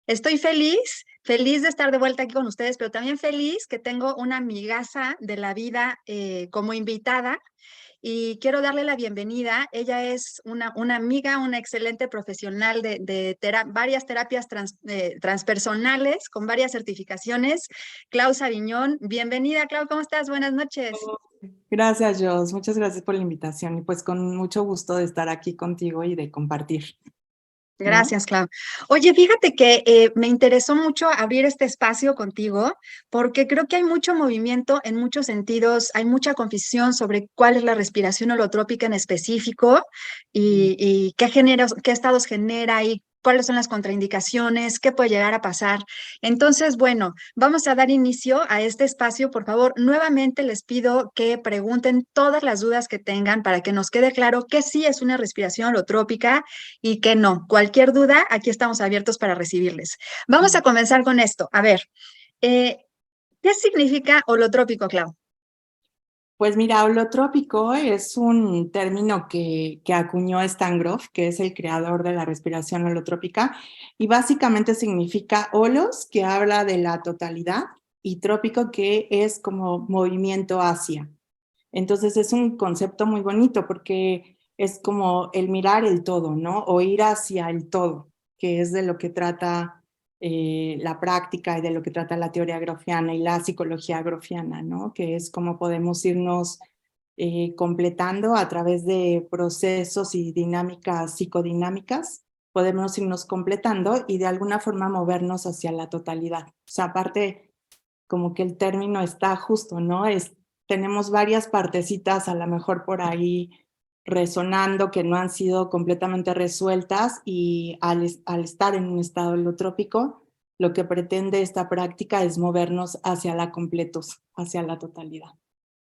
Estoy feliz, feliz de estar de vuelta aquí con ustedes, pero también feliz que tengo una amigaza de la vida como invitada y quiero darle la bienvenida. Ella es una amiga, una excelente profesional de varias terapias transpersonales con varias certificaciones. Clau Sariñón, bienvenida, Clau, ¿cómo estás? Buenas noches. Gracias, Jos. Muchas gracias por la invitación y pues con mucho gusto de estar aquí contigo y de compartir, ¿no? Gracias, Clau. Oye, fíjate que me interesó mucho abrir este espacio contigo porque creo que hay mucho movimiento en muchos sentidos, hay mucha confusión sobre cuál es la respiración holotrópica en específico y qué estados genera y cuáles son las contraindicaciones, qué puede llegar a pasar. Entonces, bueno, vamos a dar inicio a este espacio. Por favor, nuevamente les pido que pregunten todas las dudas que tengan para que nos quede claro que sí es una respiración holotrópica y que no. Cualquier duda, aquí estamos abiertos para recibirles. Vamos a comenzar con esto. A ver, eh, ¿qué significa holotrópico, Clau? Pues mira, holotrópico es un término que acuñó Stan Grof, que es el creador de la respiración holotrópica, y básicamente significa holos, que habla de la totalidad, y trópico, que es como movimiento hacia. Entonces es un concepto muy bonito porque es como el mirar el todo, ¿no? O ir hacia el todo, que es de lo que trata la práctica y de lo que trata la teoría grofiana y la psicología grofiana, ¿no? Que es cómo podemos irnos completando a través de procesos y dinámicas psicodinámicas, podemos irnos completando y de alguna forma movernos hacia la totalidad. O sea, aparte, como que el término está justo, ¿no? Tenemos varias partecitas a lo mejor por ahí resonando que no han sido completamente resueltas y al estar en un estado holotrópico, lo que pretende esta práctica es movernos hacia la completud, hacia la totalidad.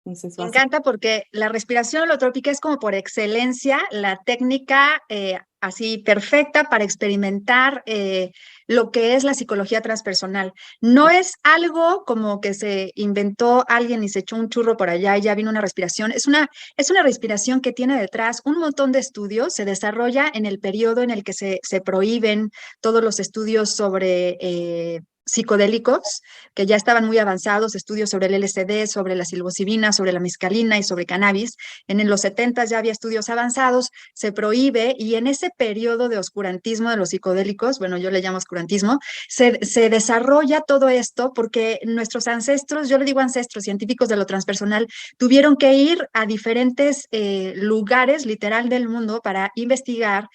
Entonces, Me encanta porque la respiración holotrópica es como por excelencia la técnica así perfecta para experimentar lo que es la psicología transpersonal. No es algo como que se inventó alguien y se echó un churro por allá y ya vino una respiración. Es una respiración que tiene detrás un montón de estudios. Se desarrolla en el periodo en el que se prohíben todos los estudios sobre psicodélicos que ya estaban muy avanzados, estudios sobre el LSD, sobre la psilocibina, sobre la mescalina y sobre cannabis. Los 70 ya había estudios avanzados, se prohíbe y en ese periodo de oscurantismo de los psicodélicos, bueno, yo le llamo oscurantismo, se desarrolla todo esto porque nuestros ancestros, yo le digo ancestros científicos de lo transpersonal, tuvieron que ir a diferentes lugares literal del mundo para investigar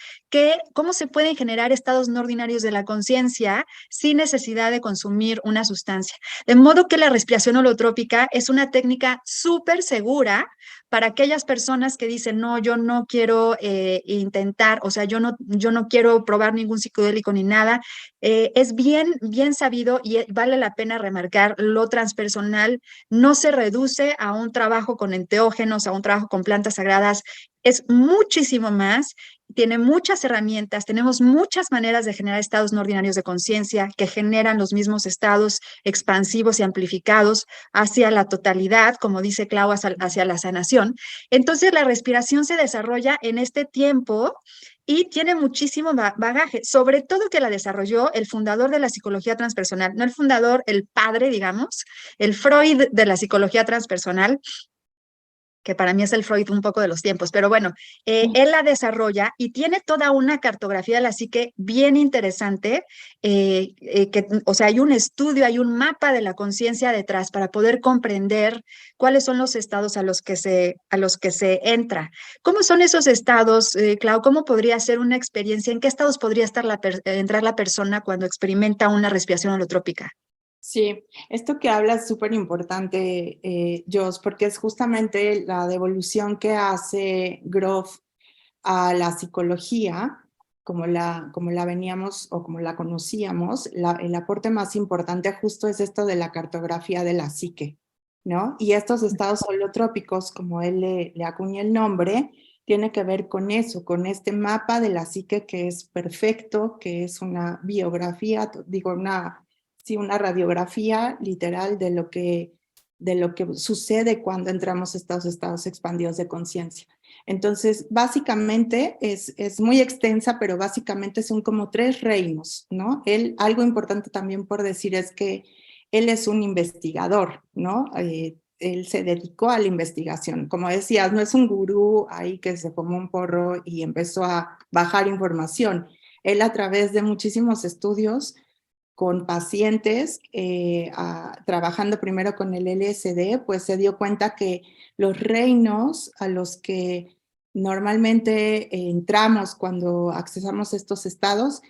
cómo se pueden generar estados no ordinarios de la conciencia sin necesidad de consumir una sustancia. De modo que la respiración holotrópica es una técnica súper segura para aquellas personas que dicen, no, yo no quiero intentar, o sea, yo no quiero probar ningún psicodélico ni nada. Es bien, bien sabido y vale la pena remarcar, lo transpersonal no se reduce a un trabajo con enteógenos, a un trabajo con plantas sagradas, es muchísimo más, tiene muchas herramientas, tenemos muchas maneras de generar estados no ordinarios de conciencia que generan los mismos estados expansivos y amplificados hacia la totalidad, como dice Clau, hacia la sanación. Entonces la respiración se desarrolla en este tiempo y tiene muchísimo bagaje, sobre todo que la desarrolló el fundador de la psicología transpersonal, no el fundador, el padre, digamos, el Freud de la psicología transpersonal, que para mí es el Freud un poco de los tiempos, pero bueno, él la desarrolla y tiene toda una cartografía de la psique bien interesante, o sea, hay un estudio, hay un mapa de la conciencia detrás para poder comprender cuáles son los estados a los que se entra. ¿Cómo son esos estados, Clau? ¿Cómo podría ser una experiencia? ¿En qué estados podría entrar la persona cuando experimenta una respiración holotrópica? sí, esto que hablas es súper importante, Jos, porque es justamente la devolución que hace Grof a la psicología, como la veníamos o como la conocíamos, el aporte más importante justo es esto de la cartografía de la psique, ¿no? Y estos estados holotrópicos, como él le acuña el nombre, tiene que ver con eso, con este mapa de la psique que es perfecto, que es una biografía, digo, sí, una radiografía literal de lo que sucede cuando entramos a estos estados expandidos de conciencia. Entonces, básicamente es muy extensa, pero básicamente son como 3 reinos, ¿no? Algo importante también por decir es que él es un investigador, ¿no? Él se dedicó a la investigación. Como decías, no es un gurú ahí que se fumó un porro y empezó a bajar información. Él, a través de muchísimos estudios con pacientes, trabajando primero con el LSD, pues se dio cuenta que los reinos a los que normalmente entramos cuando accesamos estos estados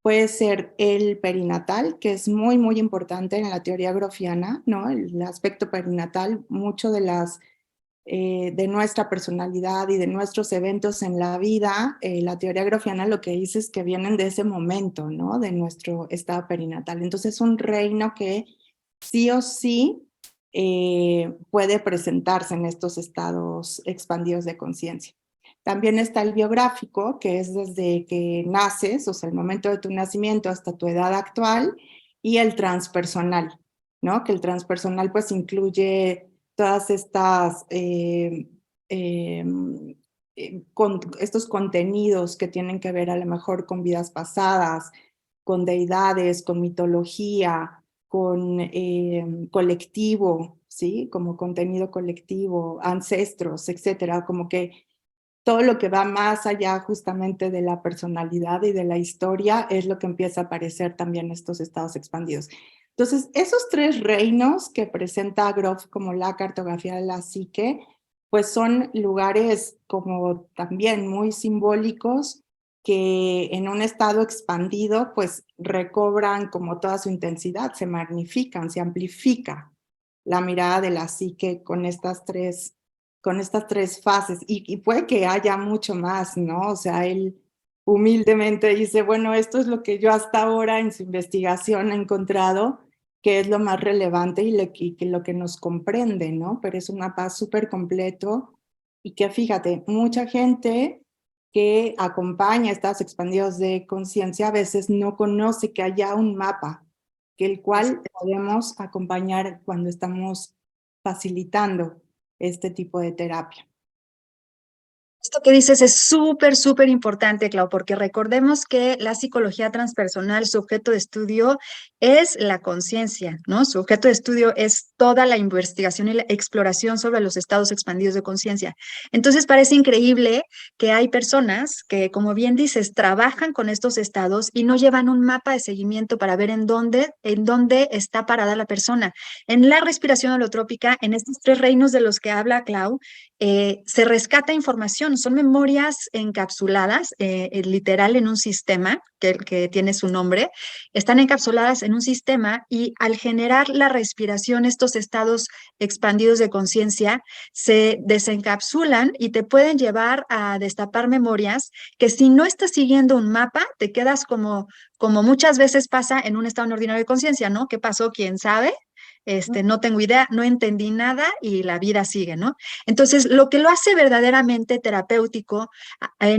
puede ser el perinatal, que es muy, muy importante en la teoría grofiana, ¿no? El aspecto perinatal, mucho de nuestra personalidad y de nuestros eventos en la vida, la teoría grofiana lo que dice es que vienen de ese momento, ¿no? De nuestro estado perinatal. Entonces es un reino que sí o sí puede presentarse en estos estados expandidos de conciencia. También está el biográfico, que es desde que naces, o sea, el momento de tu nacimiento hasta tu edad actual, y el transpersonal, ¿no? Que el transpersonal pues incluye todas estas, con estos contenidos que tienen que ver a lo mejor con vidas pasadas, con deidades, con mitología, con colectivo, ¿sí? Como contenido colectivo, ancestros, etcétera, como que todo lo que va más allá justamente de la personalidad y de la historia es lo que empieza a aparecer también en estos estados expandidos. Entonces, esos 3 reinos que presenta Grof como la cartografía de la psique, pues son lugares como también muy simbólicos que en un estado expandido pues recobran como toda su intensidad, se magnifican, se amplifica la mirada de la psique con estas 3 fases, y puede que haya mucho más, ¿no? O sea, él humildemente dice, bueno, esto es lo que yo hasta ahora en su investigación he encontrado que es lo más relevante y que lo que nos comprende, ¿no? Pero es un mapa súper completo y que fíjate, mucha gente que acompaña estados expandidos de conciencia a veces no conoce que haya un mapa, que el cual podemos acompañar cuando estamos facilitando este tipo de terapia. Esto que dices es súper, súper importante, Clau, porque recordemos que la psicología transpersonal, su objeto de estudio es la conciencia, ¿no? Su objeto de estudio es toda la investigación y la exploración sobre los estados expandidos de conciencia. Entonces parece increíble que hay personas que, como bien dices, trabajan con estos estados y no llevan un mapa de seguimiento para ver en dónde está parada la persona. En la respiración holotrópica, en estos 3 reinos de los que habla Clau, se rescata información, son memorias encapsuladas, literal en un sistema que tiene su nombre, están encapsuladas en un sistema y al generar la respiración, estos estados expandidos de conciencia se desencapsulan y te pueden llevar a destapar memorias que si no estás siguiendo un mapa, te quedas como muchas veces pasa en un estado ordinario de conciencia, ¿no? ¿Qué pasó? ¿Quién sabe? No tengo idea, no entendí nada y la vida sigue, ¿no? Entonces, lo que lo hace verdaderamente terapéutico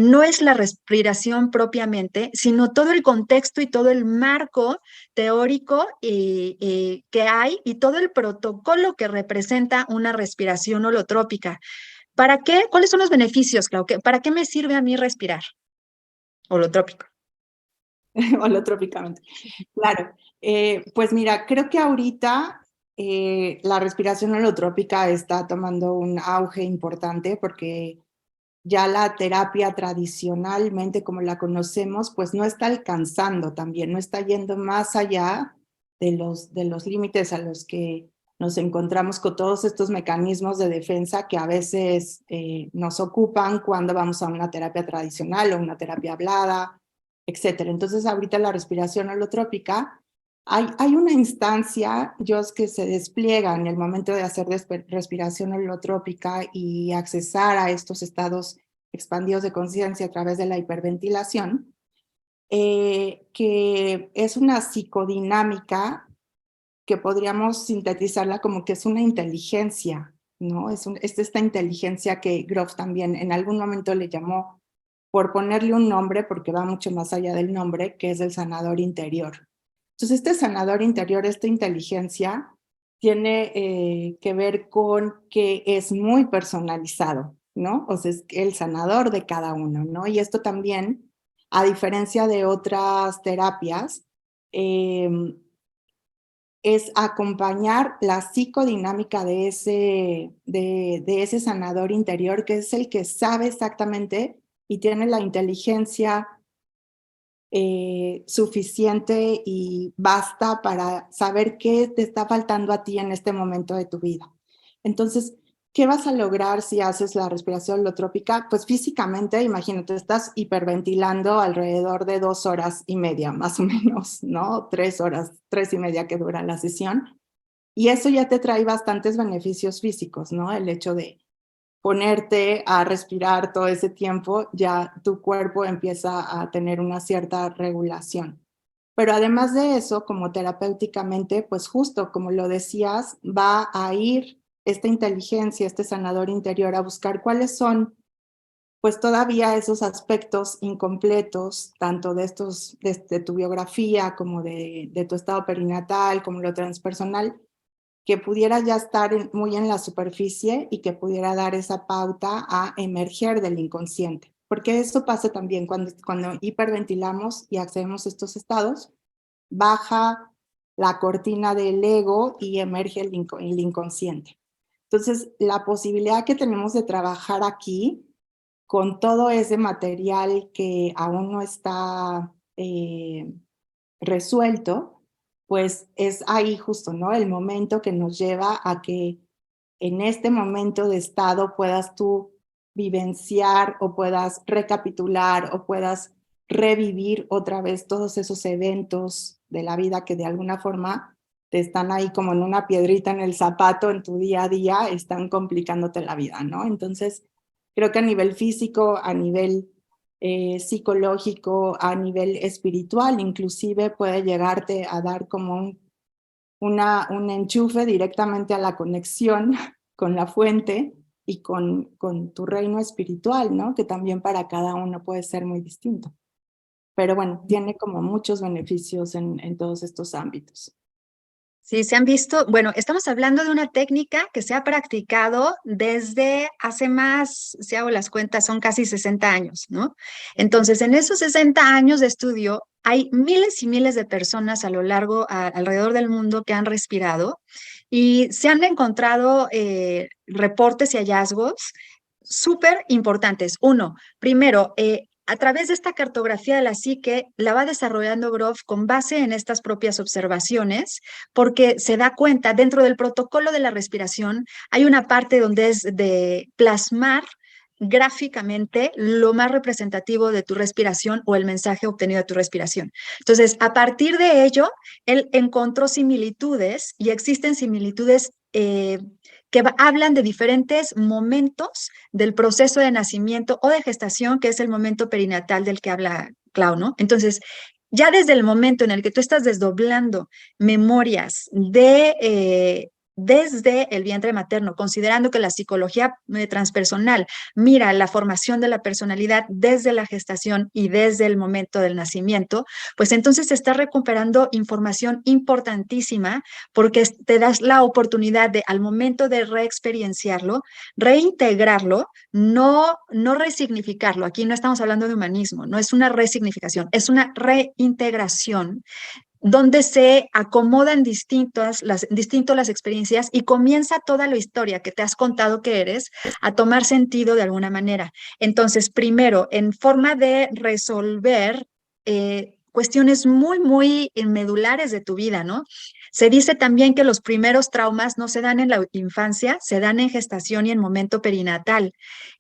no es la respiración propiamente, sino todo el contexto y todo el marco teórico que hay y todo el protocolo que representa una respiración holotrópica. ¿Para qué? ¿Cuáles son los beneficios, Clau? ¿Para qué me sirve a mí respirar holotrópico? Holotrópicamente. Claro. Pues mira, creo que ahorita la respiración holotrópica está tomando un auge importante porque ya la terapia tradicionalmente como la conocemos, pues no está alcanzando también, no está yendo más allá de los límites a los que nos encontramos con todos estos mecanismos de defensa que a veces nos ocupan cuando vamos a una terapia tradicional o una terapia hablada, etcétera. Entonces ahorita la respiración holotrópica, hay una instancia, Jos, que se despliega en el momento de hacer respiración holotrópica y accesar a estos estados expandidos de conciencia a través de la hiperventilación, que es una psicodinámica que podríamos sintetizarla como que es una inteligencia, ¿no? Es esta inteligencia que Grof también en algún momento le llamó, por ponerle un nombre, porque va mucho más allá del nombre, que es el sanador interior. Entonces, este sanador interior, esta inteligencia, tiene que ver con que es muy personalizado, ¿no? O sea, es el sanador de cada uno, ¿no? Y esto también, a diferencia de otras terapias, es acompañar la psicodinámica de ese sanador interior, que es el que sabe exactamente y tiene la inteligencia suficiente y basta para saber qué te está faltando a ti en este momento de tu vida. Entonces, ¿qué vas a lograr si haces la respiración holotrópica? Pues físicamente, imagínate, estás hiperventilando alrededor de 2 horas y media, más o menos, ¿no? 3 horas, 3 y media que dura la sesión. Y eso ya te trae bastantes beneficios físicos, ¿no? El hecho de ponerte a respirar todo ese tiempo, ya tu cuerpo empieza a tener una cierta regulación. Pero además de eso, como terapéuticamente, pues justo como lo decías, va a ir esta inteligencia, este sanador interior a buscar cuáles son, pues todavía esos aspectos incompletos, tanto de estos, de tu biografía como de tu estado perinatal, como lo transpersonal, que pudiera ya estar muy en la superficie y que pudiera dar esa pauta a emerger del inconsciente. Porque eso pasa también cuando hiperventilamos y accedemos a estos estados, baja la cortina del ego y emerge el inconsciente. Entonces, la posibilidad que tenemos de trabajar aquí con todo ese material que aún no está resuelto, pues es ahí justo, ¿no? El momento que nos lleva a que en este momento de estado puedas tú vivenciar o puedas recapitular o puedas revivir otra vez todos esos eventos de la vida que de alguna forma te están ahí como en una piedrita en el zapato en tu día a día, están complicándote la vida, ¿no? Entonces, creo que a nivel físico, a nivel psicológico, a nivel espiritual, inclusive puede llegarte a dar como un enchufe directamente a la conexión con la fuente y con tu reino espiritual, ¿no? Que también para cada uno puede ser muy distinto. Pero bueno, tiene como muchos beneficios en todos estos ámbitos. Sí, se han visto, bueno, estamos hablando de una técnica que se ha practicado desde hace más, si hago las cuentas, son casi 60 años, ¿no? Entonces, en esos 60 años de estudio, hay miles y miles de personas a lo largo, alrededor del mundo que han respirado y se han encontrado reportes y hallazgos súper importantes. Uno, primero, a través de esta cartografía de la psique, la va desarrollando Grof con base en estas propias observaciones, porque se da cuenta, dentro del protocolo de la respiración, hay una parte donde es de plasmar gráficamente lo más representativo de tu respiración o el mensaje obtenido de tu respiración. Entonces, a partir de ello, él encontró similitudes y existen similitudes que hablan de diferentes momentos del proceso de nacimiento o de gestación, que es el momento perinatal del que habla Clau, ¿no? Entonces, ya desde el momento en el que tú estás desdoblando memorias desde el vientre materno, considerando que la psicología transpersonal mira la formación de la personalidad desde la gestación y desde el momento del nacimiento, pues entonces se está recuperando información importantísima porque te das la oportunidad de, al momento de reexperienciarlo, reintegrarlo, no resignificarlo. Aquí no estamos hablando de humanismo, no es una resignificación, es una reintegración donde se acomodan distinto las experiencias y comienza toda la historia que te has contado que eres a tomar sentido de alguna manera. Entonces, primero, en forma de resolver cuestiones muy, muy medulares de tu vida, ¿no? Se dice también que los primeros traumas no se dan en la infancia, se dan en gestación y en momento perinatal.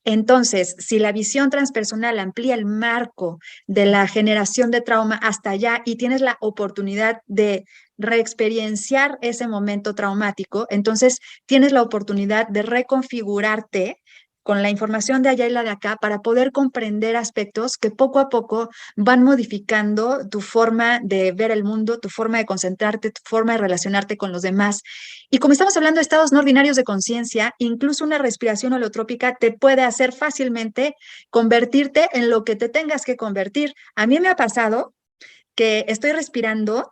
Entonces, si la visión transpersonal amplía el marco de la generación de trauma hasta allá y tienes la oportunidad de reexperienciar ese momento traumático, entonces tienes la oportunidad de reconfigurarte con la información de allá y la de acá para poder comprender aspectos que poco a poco van modificando tu forma de ver el mundo, tu forma de concentrarte, tu forma de relacionarte con los demás. Y como estamos hablando de estados no ordinarios de conciencia, incluso una respiración holotrópica te puede hacer fácilmente convertirte en lo que te tengas que convertir. A mí me ha pasado que estoy respirando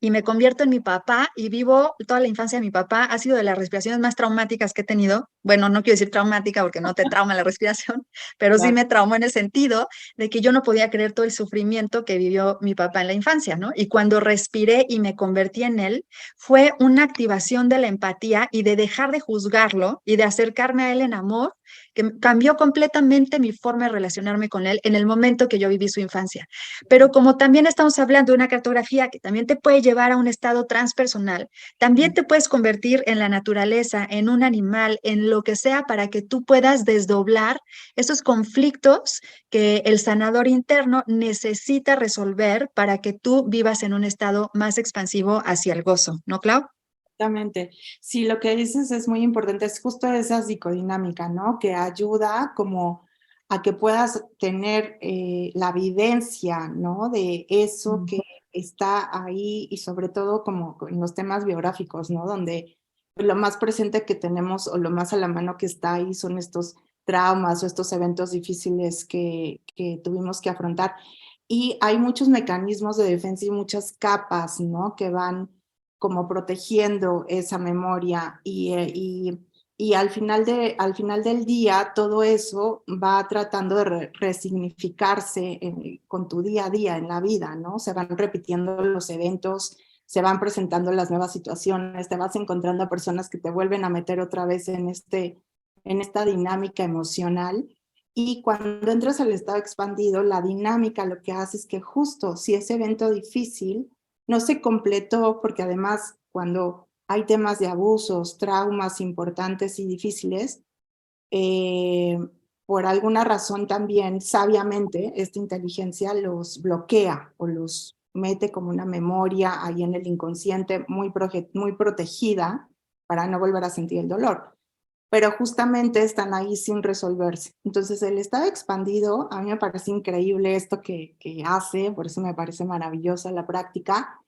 y me convierto en mi papá y vivo toda la infancia de mi papá. Ha sido de las respiraciones más traumáticas que he tenido bueno, no quiero decir traumática porque no te trauma la respiración, pero sí Claro. me traumó en el sentido de que yo no podía creer todo el sufrimiento que vivió mi papá en la infancia, ¿no? Y cuando respiré y me convertí en él, fue una activación de la empatía y de dejar de juzgarlo y de acercarme a él en amor, que cambió completamente mi forma de relacionarme con él en el momento que yo viví su infancia. Pero como también estamos hablando de una cartografía que también te puede llevar a un estado transpersonal, también te puedes convertir en la naturaleza, en un animal, en lo que sea, para que tú puedas desdoblar esos conflictos que el sanador interno necesita resolver para que tú vivas en un estado más expansivo hacia el gozo, ¿no, Clau? Exactamente. Sí, lo que dices es muy importante, es justo esa psicodinámica, ¿no? Que ayuda como a que puedas tener la vivencia, ¿no? De eso que está ahí y sobre todo como en los temas biográficos, ¿no? Donde lo más presente que tenemos o lo más a la mano que está ahí son estos traumas o estos eventos difíciles que tuvimos que afrontar. Y hay muchos mecanismos de defensa y muchas capas, ¿no? Que van como protegiendo esa memoria y al final del día todo eso va tratando de resignificarse con tu día a día en la vida, ¿no? Se van repitiendo los eventos, se van presentando las nuevas situaciones, te vas encontrando a personas que te vuelven a meter otra vez en esta dinámica emocional. Y cuando entras al estado expandido, la dinámica lo que hace es que justo si ese evento difícil no se completó, porque además cuando hay temas de abusos, traumas importantes y difíciles, eh, por alguna razón también sabiamente esta inteligencia los bloquea o los mete como una memoria ahí en el inconsciente muy protegida para no volver a sentir el dolor. Pero justamente están ahí sin resolverse. Entonces el estado expandido, a mí me parece increíble esto que hace, por eso me parece maravillosa la práctica,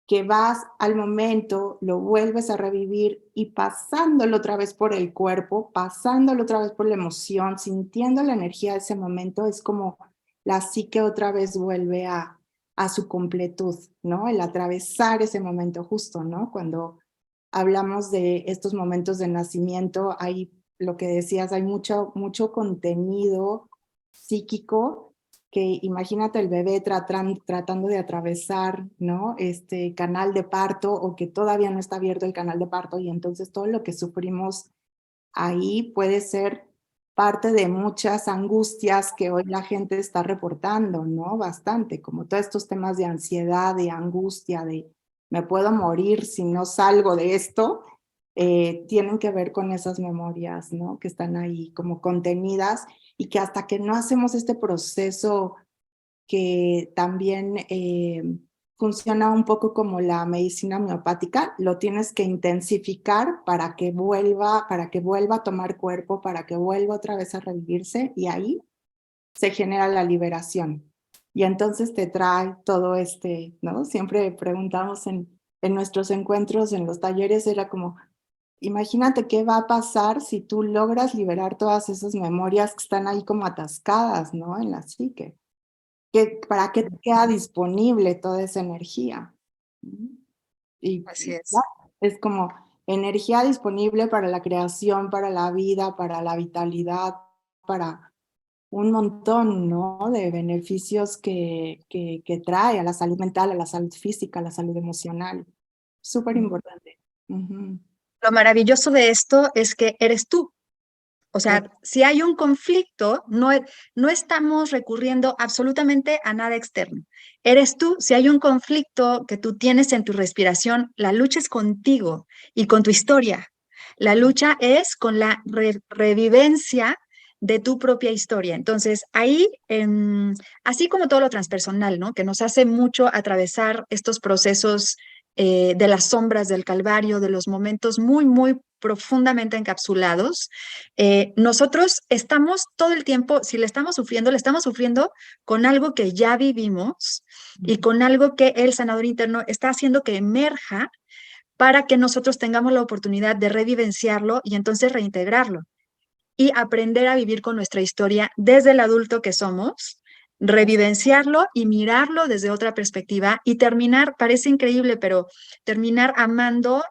que vas al momento, lo vuelves a revivir y pasándolo otra vez por el cuerpo, pasándolo otra vez por la emoción, sintiendo la energía de ese momento, es como la psique otra vez vuelve a su completud, ¿no? El atravesar ese momento justo, ¿no? Cuando hablamos de estos momentos de nacimiento, hay lo que decías, hay mucho contenido psíquico que imagínate el bebé tratando de atravesar, ¿no? Este canal de parto o que todavía no está abierto el canal de parto y entonces todo lo que sufrimos ahí puede ser parte de muchas angustias que hoy la gente está reportando, ¿no? Bastante, como todos estos temas de ansiedad, de angustia, de me puedo morir si no salgo de esto, tienen que ver con esas memorias, ¿no? Que están ahí como contenidas y que hasta que no hacemos este proceso que también funciona un poco como la medicina homeopática, lo tienes que intensificar para que vuelva a tomar cuerpo, para que vuelva otra vez a revivirse y ahí se genera la liberación. Y entonces te trae todo ¿no? Siempre preguntamos en nuestros encuentros, en los talleres, era como, imagínate qué va a pasar si tú logras liberar todas esas memorias que están ahí como atascadas, ¿no? En la psique. ¿Para qué te queda disponible toda esa energía? Así Y es. es como energía disponible para la creación, para la vida, para la vitalidad, para un montón, ¿no? De beneficios que trae a la salud mental, a la salud física, a la salud emocional. Súper importante. Lo maravilloso de esto es que eres tú. O sea, si hay un conflicto, no estamos recurriendo absolutamente a nada externo. Eres tú, si hay un conflicto que tú tienes en tu respiración, la lucha es contigo y con tu historia. La lucha es con la revivencia de tu propia historia. Entonces, ahí, así como todo lo transpersonal, ¿no? Que nos hace mucho atravesar estos procesos de las sombras del calvario, de los momentos muy, muy profundamente encapsulados. Nosotros estamos todo el tiempo, si le estamos sufriendo con algo que ya vivimos y con algo que el sanador interno está haciendo que emerja para que nosotros tengamos la oportunidad de revivenciarlo y entonces reintegrarlo y aprender a vivir con nuestra historia desde el adulto que somos, revivenciarlo y mirarlo desde otra perspectiva y terminar, parece increíble, pero terminar amando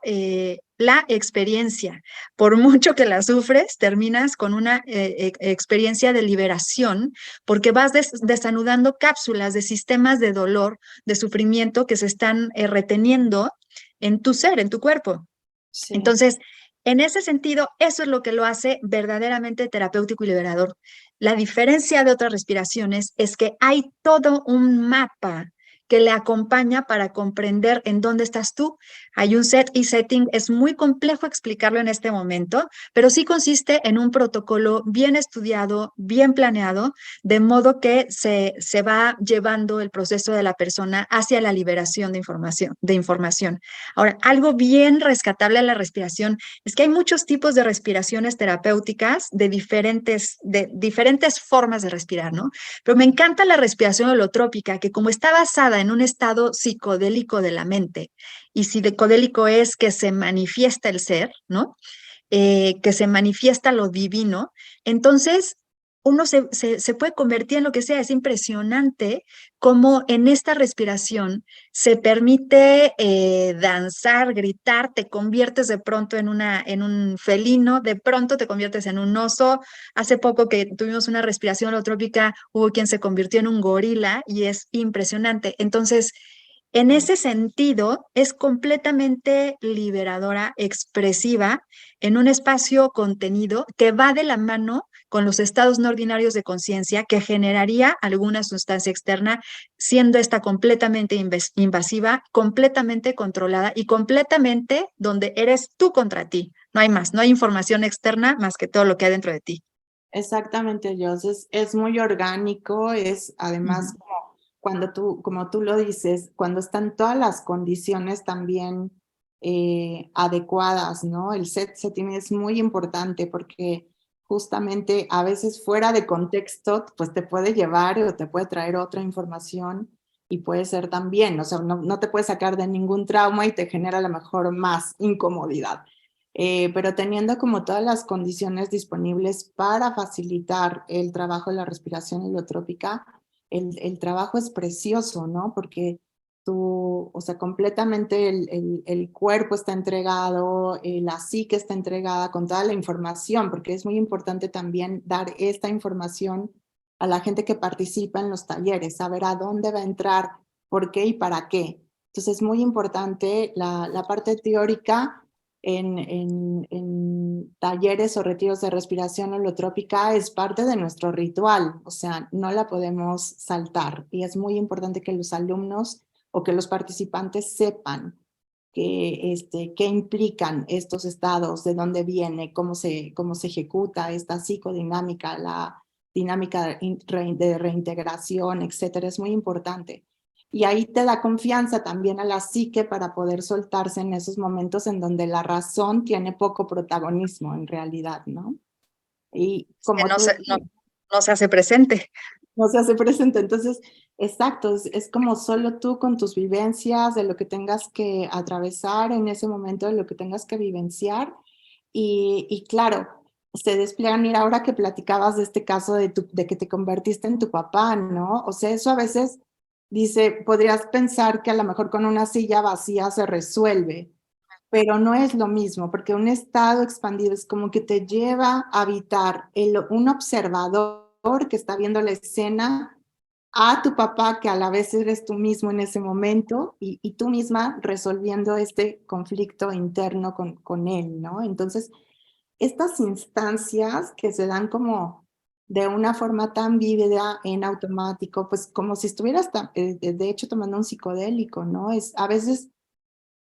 la experiencia. Por mucho que la sufres, terminas con una experiencia de liberación porque vas desanudando cápsulas de sistemas de dolor, de sufrimiento que se están reteniendo en tu ser, en tu cuerpo. Sí. Entonces, en ese sentido, eso es lo que lo hace verdaderamente terapéutico y liberador. La diferencia de otras respiraciones es que hay todo un mapa que le acompaña para comprender en dónde estás tú. Hay un set y setting, es muy complejo explicarlo en este momento, pero sí consiste en un protocolo bien estudiado, bien planeado, de modo que se va llevando el proceso de la persona hacia la liberación de información. Ahora, algo bien rescatable de la respiración es que hay muchos tipos de respiraciones terapéuticas de diferentes formas de respirar, ¿no? Pero me encanta la respiración holotrópica, que como está basada en un estado psicodélico de la mente, y psicodélico es que se manifiesta el ser, ¿no? Que se manifiesta lo divino, entonces uno se puede convertir en lo que sea. Es impresionante cómo en esta respiración se permite danzar, gritar, te conviertes de pronto en un felino, de pronto te conviertes en un oso. Hace poco que tuvimos una respiración holotrópica, hubo quien se convirtió en un gorila y es impresionante. Entonces, en ese sentido, es completamente liberadora, expresiva, en un espacio contenido que va de la mano con los estados no ordinarios de conciencia que generaría alguna sustancia externa, siendo esta completamente invasiva, completamente controlada y completamente donde eres tú contra ti. No hay más, no hay información externa más que todo lo que hay dentro de ti. Exactamente, Jos, es muy orgánico, es además Ujú. como cuando tú, como tú lo dices, cuando están todas las condiciones también adecuadas, ¿no? El setting es muy importante porque justamente a veces fuera de contexto, pues te puede llevar o te puede traer otra información y puede ser también, o sea, no te puede sacar de ningún trauma y te genera a lo mejor más incomodidad. Pero teniendo como todas las condiciones disponibles para facilitar el trabajo de la respiración holotrópica, el trabajo es precioso, ¿no? Porque tú, o sea, completamente el cuerpo está entregado, la psique está entregada con toda la información, porque es muy importante también dar esta información a la gente que participa en los talleres, saber a dónde va a entrar, por qué y para qué. Entonces es muy importante la parte teórica en talleres o retiros de respiración holotrópica es parte de nuestro ritual, o sea, no la podemos saltar y es muy importante que los alumnos o que los participantes sepan qué implican estos estados, de dónde viene, cómo se ejecuta esta psicodinámica, la dinámica de reintegración, etcétera, es muy importante. Y ahí te da confianza también a la psique para poder soltarse en esos momentos en donde la razón tiene poco protagonismo en realidad, ¿no? Y Que como no tú se, no, no se hace presente. no se hace presente, entonces, exacto, es como solo tú con tus vivencias, de lo que tengas que atravesar en ese momento, de lo que tengas que vivenciar. Y claro, se despliegan, mira, ahora que platicabas de este caso de que te convertiste en tu papá, ¿no? O sea, eso a veces dice, podrías pensar que a lo mejor con una silla vacía se resuelve, pero no es lo mismo, porque un estado expandido es como que te lleva a habitar un observador que está viendo la escena, a tu papá que a la vez eres tú mismo en ese momento y tú misma resolviendo este conflicto interno con él, ¿no? Entonces, estas instancias que se dan como de una forma tan vívida en automático, pues como si estuvieras de hecho tomando un psicodélico, ¿no? A veces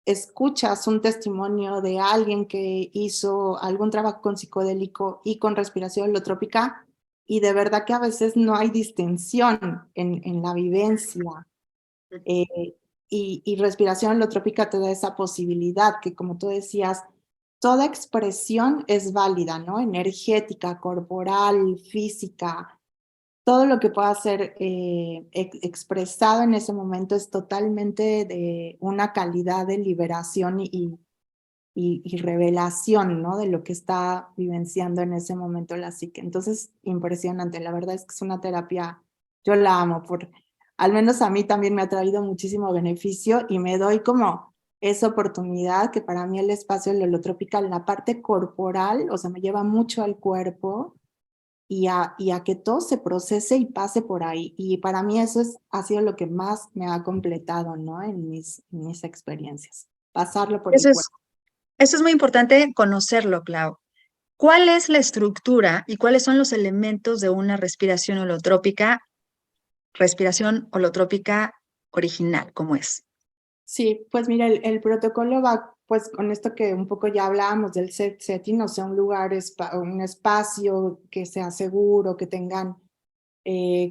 escuchas un testimonio de alguien que hizo algún trabajo con psicodélico y con respiración holotrópica y de verdad que a veces no hay distinción en la vivencia. eh, y respiración holotrópica te da esa posibilidad que, como tú decías, toda expresión es válida, ¿no? Energética, corporal, física, todo lo que pueda ser expresado en ese momento es totalmente de una calidad de liberación y revelación, ¿no? De lo que está vivenciando en ese momento la psique. Entonces, impresionante. La verdad es que es una terapia, yo la amo, al menos a mí también me ha traído muchísimo beneficio y me doy como esa oportunidad, que para mí el espacio holotrópica, la parte corporal, o sea, me lleva mucho al cuerpo y a que todo se procese y pase por ahí. Y para mí eso ha sido lo que más me ha completado, ¿no? En mis experiencias, pasarlo por el Eso cuerpo. es, eso es muy importante conocerlo, Clau. ¿Cuál es la estructura y cuáles son los elementos de una respiración holotrópica original, como es? Sí, pues mira, el protocolo va pues con esto que un poco ya hablábamos del setting, o sea, un lugar, un espacio que sea seguro, que tengan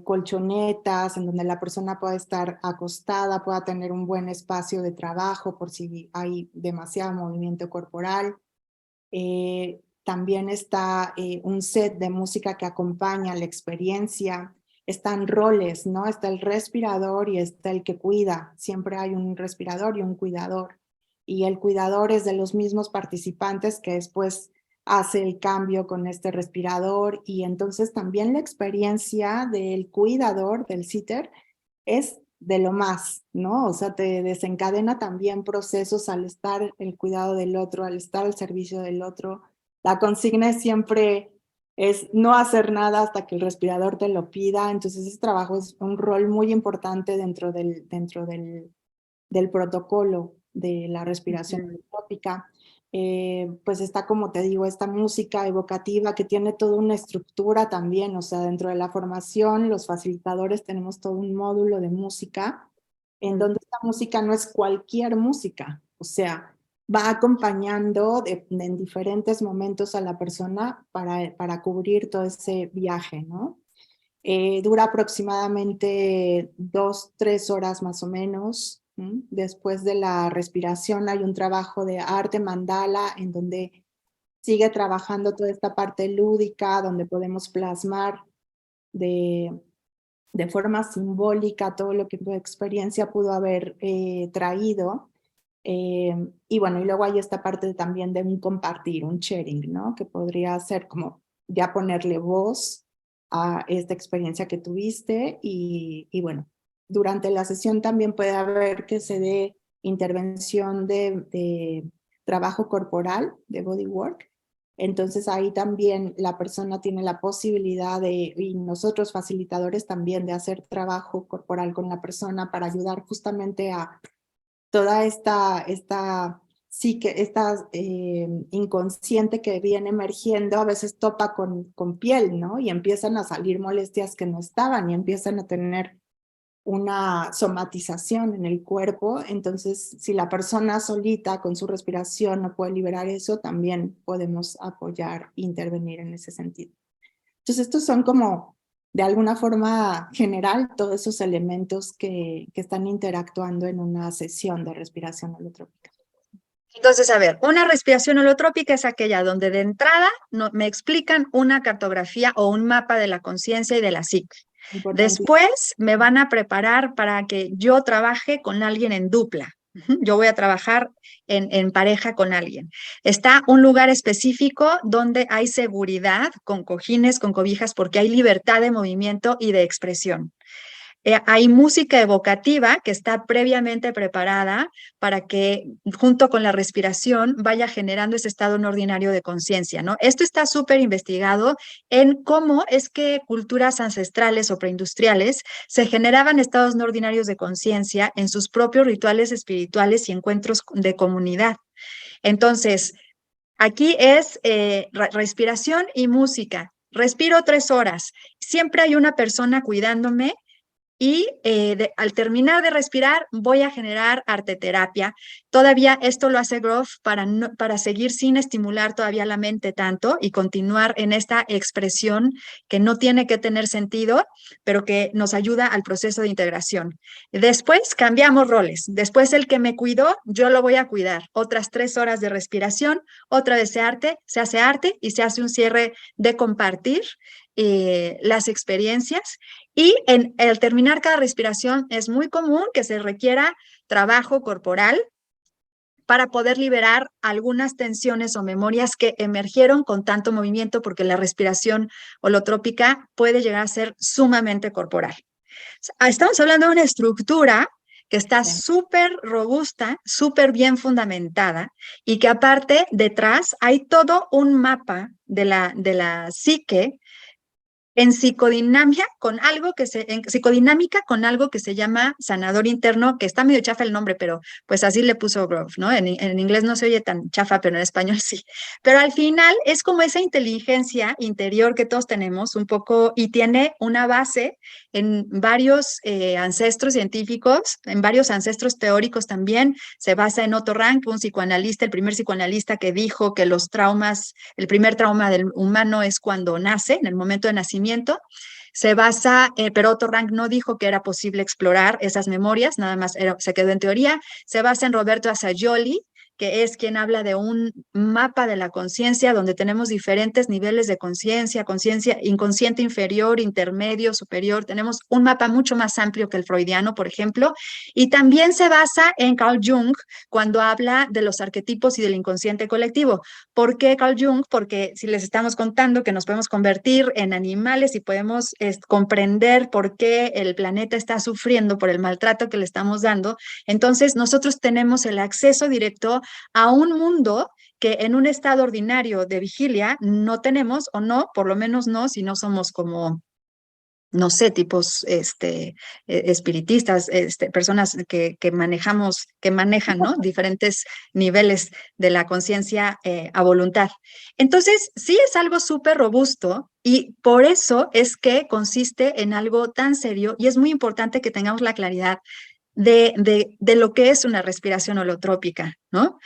colchonetas en donde la persona pueda estar acostada, pueda tener un buen espacio de trabajo por si hay demasiado movimiento corporal. También está un set de música que acompaña la experiencia. Están roles, ¿no? Está el respirador y está el que cuida. Siempre hay un respirador y un cuidador. Y el cuidador es de los mismos participantes que después hace el cambio con este respirador. Y entonces también la experiencia del cuidador, del sitter, es de lo más, ¿no? O sea, te desencadena también procesos al estar el cuidado del otro, al estar al servicio del otro. La consigna siempre es no hacer nada hasta que el respirador te lo pida. Entonces, ese trabajo es un rol muy importante del protocolo de la respiración Ujú. holotrópica. Pues está, como te digo, esta música evocativa que tiene toda una estructura también, o sea, dentro de la formación, los facilitadores tenemos todo un módulo de música, en donde esta música no es cualquier música, o sea, va acompañando en diferentes momentos a la persona para cubrir todo ese viaje, ¿no? Dura aproximadamente 2, 3 horas más o menos. Después de la respiración hay un trabajo de arte mandala en donde sigue trabajando toda esta parte lúdica, donde podemos plasmar de, de forma simbólica todo lo que tu experiencia pudo haber traído. Y bueno, y luego hay esta parte también de un compartir, un sharing, ¿no? Que podría ser como ya ponerle voz a esta experiencia que tuviste y bueno, durante la sesión también puede haber que se dé intervención de trabajo corporal, de bodywork. Entonces ahí también la persona tiene la posibilidad de, y nosotros facilitadores también, de hacer trabajo corporal con la persona para ayudar justamente a toda esta inconsciente que viene emergiendo, a veces topa con piel, ¿no? Y empiezan a salir molestias que no estaban y empiezan a tener una somatización en el cuerpo. Entonces, si la persona solita con su respiración no puede liberar eso, también podemos apoyar, intervenir en ese sentido. Entonces, estos son como, de alguna forma general, todos esos elementos que están interactuando en una sesión de respiración holotrópica. Entonces, a ver, una respiración holotrópica es aquella donde de entrada me explican una cartografía o un mapa de la conciencia y de la psique. Importante. Después me van a preparar para que yo trabaje con alguien en dupla. Yo voy a trabajar en pareja con alguien. Está un lugar específico donde hay seguridad, con cojines, con cobijas, porque hay libertad de movimiento y de expresión. Hay música evocativa que está previamente preparada para que junto con la respiración vaya generando ese estado no ordinario de conciencia, ¿no? Esto está súper investigado en cómo es que culturas ancestrales o preindustriales se generaban estados no ordinarios de conciencia en sus propios rituales espirituales y encuentros de comunidad. Entonces, aquí es respiración y música. Respiro 3 horas. Siempre hay una persona cuidándome y al terminar de respirar voy a generar arteterapia. Todavía esto lo hace Groff para seguir sin estimular todavía la mente tanto y continuar en esta expresión que no tiene que tener sentido, pero que nos ayuda al proceso de integración. Después cambiamos roles. Después el que me cuidó, yo lo voy a cuidar. Otras 3 horas de respiración, otra vez se hace arte y se hace un cierre de compartir las experiencias y al terminar cada respiración es muy común que se requiera trabajo corporal para poder liberar algunas tensiones o memorias que emergieron con tanto movimiento, porque la respiración holotrópica puede llegar a ser sumamente corporal. Estamos hablando de una estructura que está Sí. súper robusta, súper bien fundamentada y que aparte detrás hay todo un mapa de la psique en psicodinámica en psicodinámica con algo que se llama sanador interno, que está medio chafa el nombre, pero pues así le puso Grove, ¿no? En inglés no se oye tan chafa, pero en español sí. Pero al final es como esa inteligencia interior que todos tenemos un poco y tiene una base en varios ancestros científicos, en varios ancestros teóricos también. Se basa en Otto Rank, un psicoanalista, el primer psicoanalista que dijo que los traumas, el primer trauma del humano es cuando nace, en el momento de nacimiento. Se basa, pero Otto Rank no dijo que era posible explorar esas memorias, nada más se quedó en teoría. Se basa en Roberto Assagioli, que es quien habla de un mapa de la conciencia donde tenemos diferentes niveles de conciencia, conciencia inconsciente inferior, intermedio, superior. Tenemos un mapa mucho más amplio que el freudiano, por ejemplo, y también se basa en Carl Jung cuando habla de los arquetipos y del inconsciente colectivo. ¿Por qué Carl Jung? Porque si les estamos contando que nos podemos convertir en animales y podemos comprender por qué el planeta está sufriendo por el maltrato que le estamos dando, entonces nosotros tenemos el acceso directo a un mundo que en un estado ordinario de vigilia no tenemos o no, por lo menos no, si no somos como no sé, tipos espiritistas, personas que manejan, ¿no? Diferentes niveles de la conciencia a voluntad. Entonces, sí es algo súper robusto y por eso es que consiste en algo tan serio y es muy importante que tengamos la claridad de lo que es una respiración holotrópica, ¿no?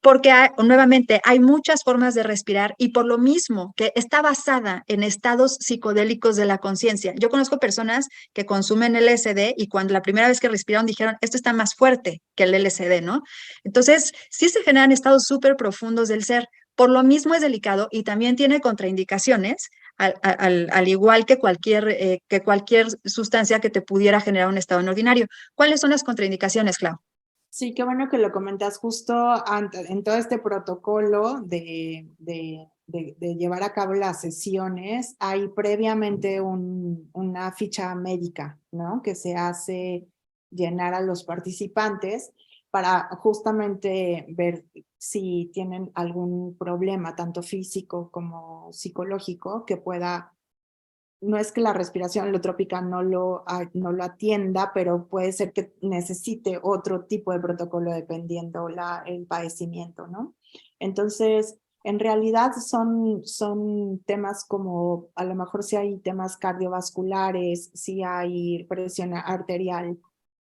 Porque nuevamente hay muchas formas de respirar y por lo mismo que está basada en estados psicodélicos de la conciencia. Yo conozco personas que consumen LSD y cuando la primera vez que respiraron dijeron, esto está más fuerte que el LSD, ¿no? Entonces, sí se generan estados súper profundos del ser. Por lo mismo es delicado y también tiene contraindicaciones, al igual que cualquier sustancia que te pudiera generar un estado ordinario. ¿Cuáles son las contraindicaciones, Clau? Sí, qué bueno que lo comentas justo en todo este protocolo de llevar a cabo las sesiones. Hay previamente una ficha médica, ¿no? Que se hace llenar a los participantes para justamente ver si tienen algún problema, tanto físico como psicológico, que pueda no es que la respiración holotrópica no lo atienda, pero puede ser que necesite otro tipo de protocolo dependiendo el padecimiento, ¿no? Entonces, en realidad son temas como, a lo mejor si hay temas cardiovasculares, si hay presión arterial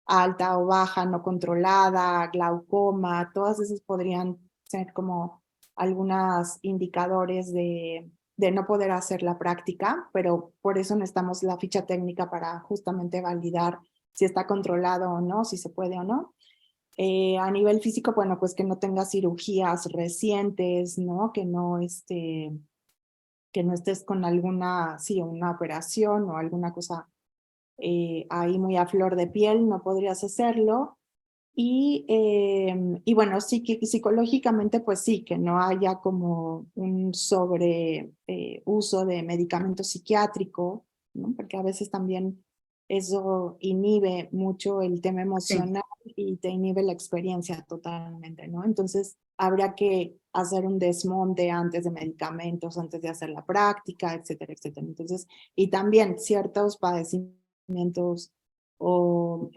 alta o baja, no controlada, glaucoma, todas esas podrían ser como algunos indicadores de no poder hacer la práctica, pero por eso necesitamos la ficha técnica para justamente validar si está controlado o no, si se puede o no. A nivel físico, bueno, pues que no tenga cirugías recientes, ¿no? Que no estés con alguna, sí, una operación o alguna cosa ahí muy a flor de piel, no podrías hacerlo. Y bueno, sí que psicológicamente, pues sí, que no haya como un sobre uso de medicamento psiquiátrico, ¿no? Porque a veces también eso inhibe mucho el tema Sí. emocional y te inhibe la experiencia totalmente, ¿no? Entonces, habría que hacer un desmonte antes de medicamentos, antes de hacer la práctica, etcétera, etcétera. Entonces, y también ciertos padecimientos o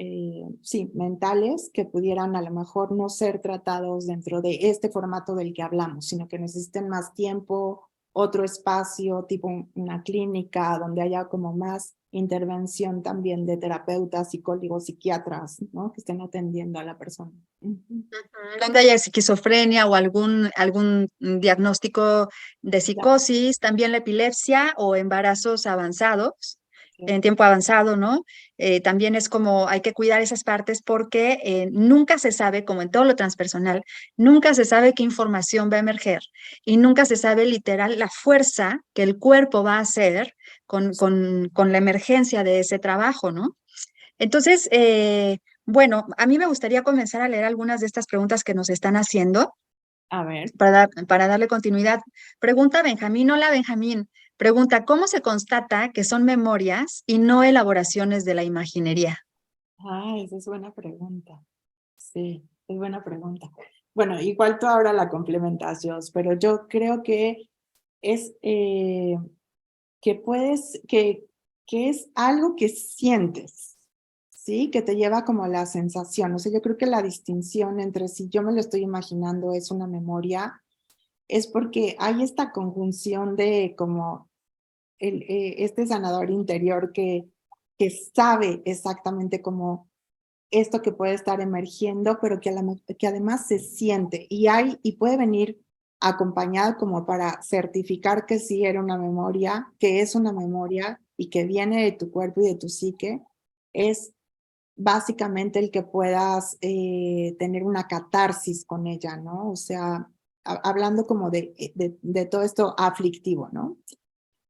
sí, mentales que pudieran a lo mejor no ser tratados dentro de este formato del que hablamos, sino que necesiten más tiempo, otro espacio, tipo una clínica donde haya como más intervención también de terapeutas, psicólogos, psiquiatras, ¿no? Que estén atendiendo a la persona. Donde haya esquizofrenia o algún diagnóstico de Ya, psicosis, también la epilepsia o embarazos avanzados, sí, en tiempo avanzado, ¿no? También es como hay que cuidar esas partes porque nunca se sabe, como en todo lo transpersonal, nunca se sabe qué información va a emerger y nunca se sabe literal la fuerza que el cuerpo va a hacer con la emergencia de ese trabajo, ¿no? Entonces, bueno, a mí me gustaría comenzar a leer algunas de estas preguntas que nos están haciendo a ver. para darle continuidad. Pregunta Benjamín, hola Benjamín. Pregunta, ¿cómo se constata que son memorias y no elaboraciones de la imaginería? Ah, esa es buena pregunta. Sí, es buena pregunta. Bueno, igual tú ahora la complementas, Jos, pero yo creo que es que puedes, que es algo que sientes, ¿sí? Que te lleva como a la sensación. O sea, yo creo que la distinción entre si yo me lo estoy imaginando es una memoria, es porque hay esta conjunción de como este sanador interior que sabe exactamente cómo esto que puede estar emergiendo, pero que además se siente y puede venir acompañado como para certificar que sí era una memoria, que es una memoria y que viene de tu cuerpo y de tu psique, es básicamente el que puedas tener una catarsis con ella, ¿no? O sea, hablando como de todo esto aflictivo, ¿no?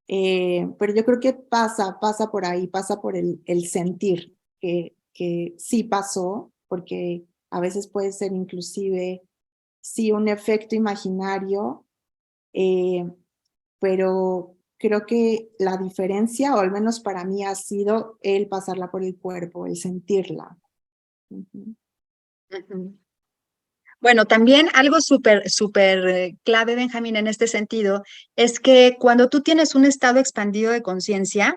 Pero yo creo que pasa por ahí, pasa por el sentir que sí pasó, porque a veces puede ser inclusive, sí, un efecto imaginario, eh, pero creo que la diferencia, o al menos para mí, ha sido el pasarla por el cuerpo, el sentirla. Ujú. Ujú. Bueno, también algo súper clave, Benjamín, en este sentido, es que cuando tú tienes un estado expandido de conciencia,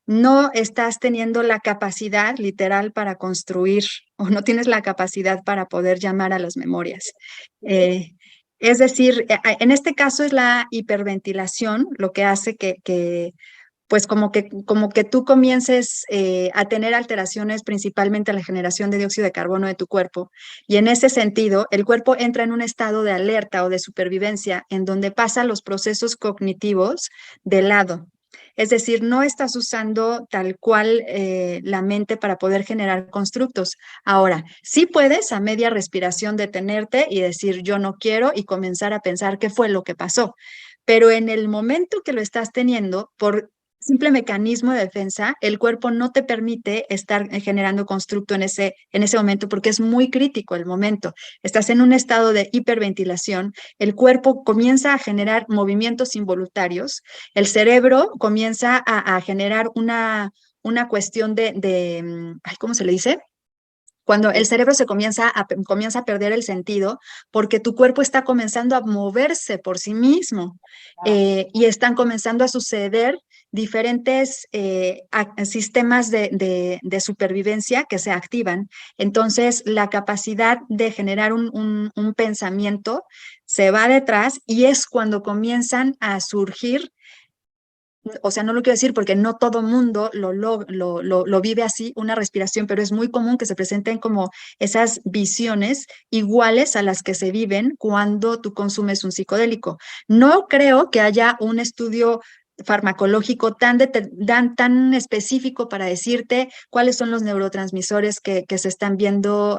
no estás teniendo la capacidad literal para construir o no tienes la capacidad para poder llamar a las memorias. Eh, es decir, en este caso es la hiperventilación lo que hace que pues como que tú comiences a tener alteraciones principalmente a la generación de dióxido de carbono de tu cuerpo. Y en ese sentido, el cuerpo entra en un estado de alerta o de supervivencia en donde pasan los procesos cognitivos de lado. Es decir, no estás usando tal cual la mente para poder generar constructos. Ahora, sí puedes a media respiración detenerte y decir yo no quiero y comenzar a pensar qué fue lo que pasó. Pero en el momento que lo estás teniendo, por simple mecanismo de defensa, el cuerpo no te permite estar generando constructo en ese momento porque es muy crítico el momento. Estás en un estado de hiperventilación, el cuerpo comienza a generar movimientos involuntarios, el cerebro comienza a generar una cuestión ay, ¿cómo se le dice? Cuando el cerebro comienza a perder el sentido porque tu cuerpo está comenzando a moverse por sí mismo y están comenzando a suceder diferentes sistemas de supervivencia que se activan. Entonces, la capacidad de generar un pensamiento se va detrás y es cuando comienzan a surgir, o sea, no lo quiero decir porque no todo mundo lo vive así, una respiración, pero es muy común que se presenten como esas visiones iguales a las que se viven cuando tú consumes un psicodélico. No creo que haya un estudio farmacológico tan específico para decirte cuáles son los neurotransmisores que se están viendo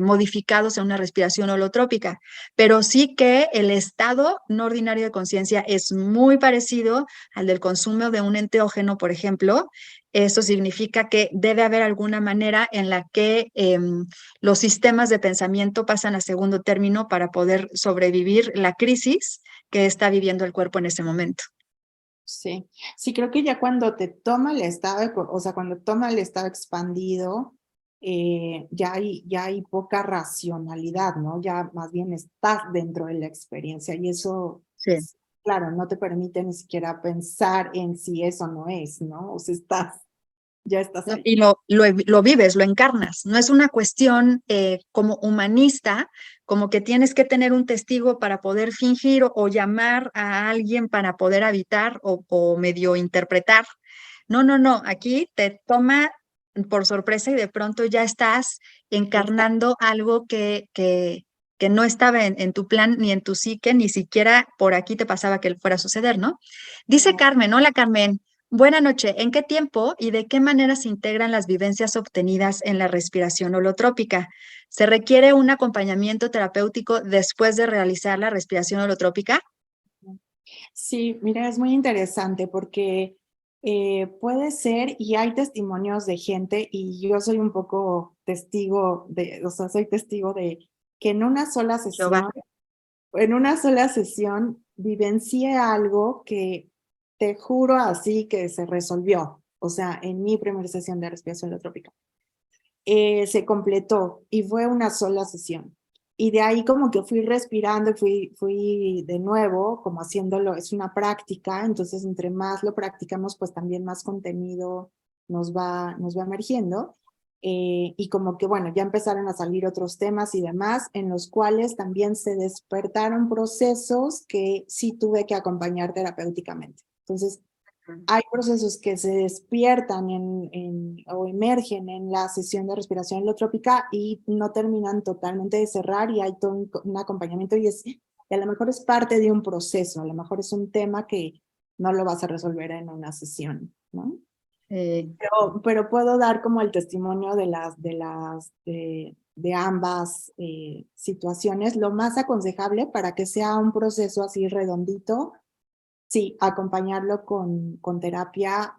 modificados en una respiración holotrópica, pero sí que el estado no ordinario de conciencia es muy parecido al del consumo de un enteógeno, por ejemplo. Eso significa que debe haber alguna manera en la que los sistemas de pensamiento pasan a segundo término para poder sobrevivir la crisis que está viviendo el cuerpo en ese momento. Sí, sí, creo que ya cuando te toma el estado, o sea, cuando toma el estado expandido, ya hay poca racionalidad, ¿no? Ya más bien estás dentro de la experiencia y eso, Sí. claro, no te permite ni siquiera pensar en si eso no es, ¿no? O sea, ya estás ¿No? ahí. Y lo vives, lo encarnas. No es una cuestión como humanista, como que tienes que tener un testigo para poder fingir o llamar a alguien para poder habitar o medio interpretar. No, no, no. Aquí te toma por sorpresa y de pronto ya estás encarnando algo que no estaba en tu plan ni en tu psique, ni siquiera por aquí te pasaba que fuera a suceder, ¿no? Dice Carmen, hola Carmen. Buenas noches. ¿En qué tiempo y de qué manera se integran las vivencias obtenidas en la respiración holotrópica? ¿Se requiere un acompañamiento terapéutico después de realizar la respiración holotrópica? Sí, mira, es muy interesante porque puede ser, y hay testimonios de gente, y yo soy un poco testigo o sea, soy testigo de que Jehová. en una sola sesión vivencié algo que te juro así que se resolvió, o sea, en mi primera sesión de respiración holotrópica. se completó y fue una sola sesión. Y de ahí como que fui respirando y fui de nuevo como haciéndolo, es una práctica, entonces entre más lo practicamos, pues también más contenido nos va emergiendo. Y como que bueno, ya empezaron a salir otros temas y demás, en los cuales también se despertaron procesos que sí tuve que acompañar terapéuticamente. Entonces, hay procesos que se despiertan o emergen en la sesión de respiración holotrópica y no terminan totalmente de cerrar y hay todo un acompañamiento y a lo mejor es parte de un proceso, a lo mejor es un tema que no lo vas a resolver en una sesión, ¿no? Pero puedo dar como el testimonio de ambas situaciones. Lo más aconsejable para que sea un proceso así redondito, sí, acompañarlo con terapia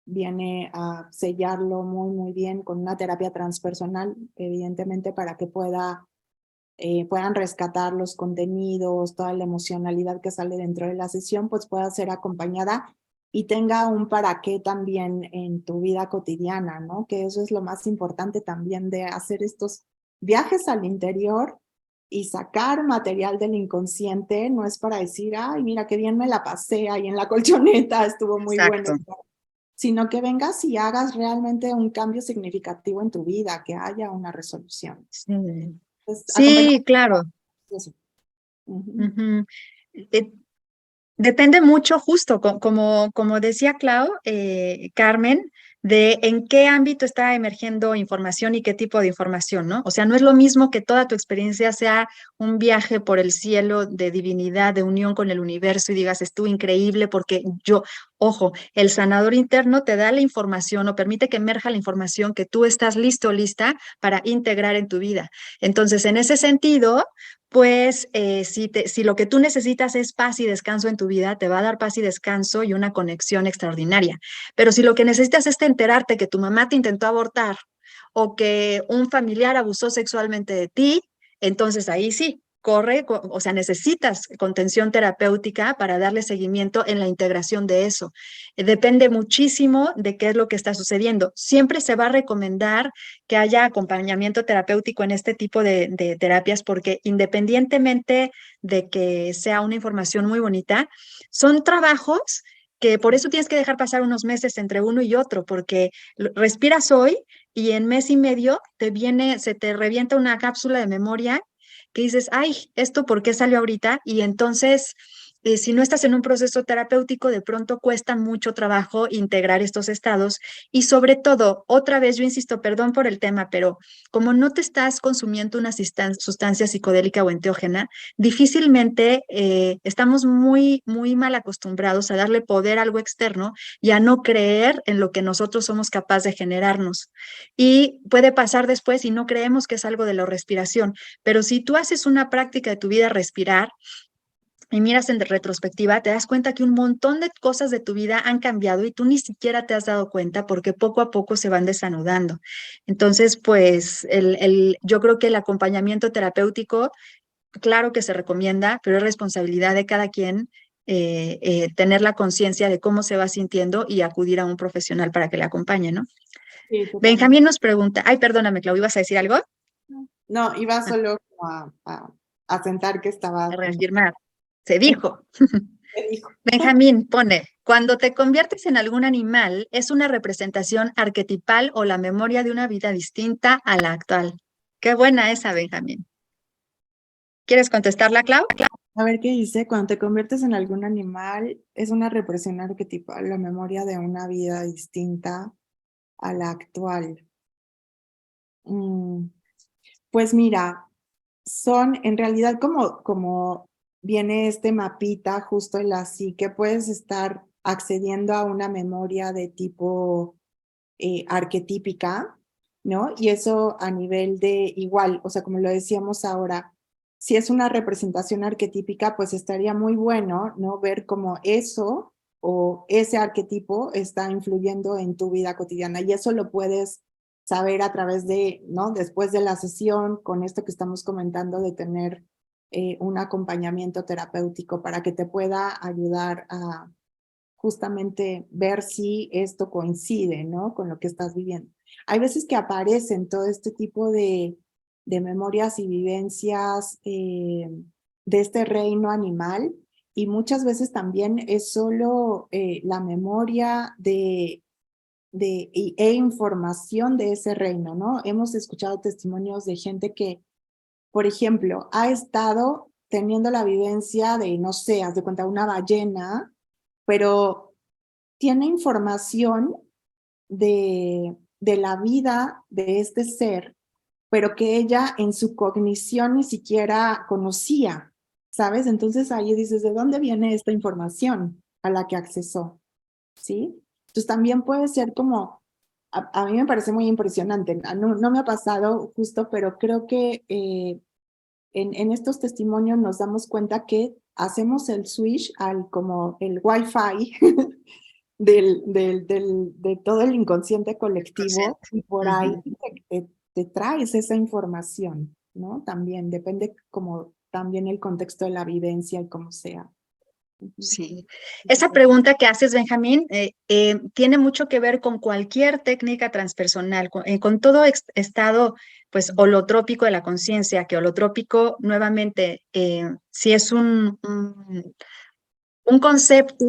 viene a sellarlo muy, muy bien con una terapia transpersonal, evidentemente, para que puedan rescatar los contenidos, toda la emocionalidad que sale dentro de la sesión, pues pueda ser acompañada y tenga un para qué también en tu vida cotidiana, ¿no? Que eso es lo más importante también de hacer estos viajes al interior y sacar material del inconsciente, no es para decir, ay, mira qué bien me la pasé ahí en la colchoneta, estuvo muy bueno, Exacto. sino que vengas y hagas realmente un cambio significativo en tu vida, que haya una resolución. Sí, Entonces, acompañar sí, claro. eso. Ujú. Ujú. Eh, Depende mucho, justo como decía Clau, Carmen, de en qué ámbito está emergiendo información y qué tipo de información, ¿no? O sea, no es lo mismo que toda tu experiencia sea un viaje por el cielo de divinidad, de unión con el universo y digas, estuvo increíble porque ojo, el sanador interno te da la información o permite que emerja la información que tú estás listo o lista para integrar en tu vida. Entonces, en ese sentido, pues si lo que tú necesitas es paz y descanso en tu vida, te va a dar paz y descanso y una conexión extraordinaria. Pero si lo que necesitas es enterarte que tu mamá te intentó abortar o que un familiar abusó sexualmente de ti, entonces ahí sí, o sea, necesitas contención terapéutica para darle seguimiento en la integración de eso. Depende muchísimo de qué es lo que está sucediendo. Siempre se va a recomendar que haya acompañamiento terapéutico en este tipo de terapias, porque independientemente de que sea una información muy bonita, son trabajos que por eso tienes que dejar pasar unos meses entre uno y otro, porque respiras hoy y en mes y medio se te revienta una cápsula de memoria que dices, ay, ¿esto por qué salió ahorita? Y entonces si no estás en un proceso terapéutico, de pronto cuesta mucho trabajo integrar estos estados y sobre todo, otra vez, yo insisto, perdón por el tema, pero como no te estás consumiendo una sustancia psicodélica o enteógena, difícilmente estamos muy, muy mal acostumbrados a darle poder a algo externo y a no creer en lo que nosotros somos capaces de generarnos. Y puede pasar después y no creemos que es algo de la respiración, pero si tú haces una práctica de tu vida respirar, y miras en retrospectiva, te das cuenta que un montón de cosas de tu vida han cambiado y tú ni siquiera te has dado cuenta porque poco a poco se van desanudando. Entonces, pues yo creo que el acompañamiento terapéutico, claro que se recomienda, pero es responsabilidad de cada quien tener la conciencia de cómo se va sintiendo y acudir a un profesional para que le acompañe, ¿no? Sí, totalmente. Benjamín nos pregunta, ay, perdóname, Clau, ¿ibas a decir algo? No, iba Ah, solo como a sentar que a estaba como... reafirmar. Se dijo. ¿Qué dijo? Benjamín pone, cuando te conviertes en algún animal, ¿es una representación arquetipal o la memoria de una vida distinta a la actual? Qué buena esa, Benjamín. ¿Quieres contestarla, Clau? A ver qué dice, cuando te conviertes en algún animal, es una represión arquetipal, la memoria de una vida distinta a la actual. Mm, Pues mira, son en realidad como viene este mapita justo en la psique, puedes estar accediendo a una memoria de tipo arquetípica, ¿no? Y eso a nivel de igual, o sea, como lo decíamos ahora, si es una representación arquetípica, pues estaría muy bueno, ¿no? Ver cómo eso o ese arquetipo está influyendo en tu vida cotidiana y eso lo puedes saber a través de, ¿no? Después de la sesión, con esto que estamos comentando de tener un acompañamiento terapéutico para que te pueda ayudar a justamente ver si esto coincide, ¿no? Con lo que estás viviendo. hay veces que aparecen todo este tipo de memorias y vivencias de este reino animal, y muchas veces también es solo la memoria e información de ese reino, ¿no? Hemos escuchado testimonios de gente que, por ejemplo, ha estado teniendo la vivencia de, no sé, haz de cuenta, una ballena, pero tiene información de la vida de este ser, pero que ella en su cognición ni siquiera conocía, ¿sabes? Entonces ahí dices, ¿de dónde viene esta información a la que accesó? ¿Sí? Entonces también puede ser como, a mí me parece muy impresionante, no me ha pasado justo, pero creo que en estos testimonios nos damos cuenta que hacemos el switch al como el wifi de todo el inconsciente colectivo, Consciente. y por ahí Ujú. te traes esa información, ¿no? También depende como también el contexto de la vivencia y cómo sea. Ujú. Sí, esa pregunta que haces, Benjamín, tiene mucho que ver con cualquier técnica transpersonal, con todo estado, pues, holotrópico de la conciencia, que holotrópico, nuevamente, si es un concepto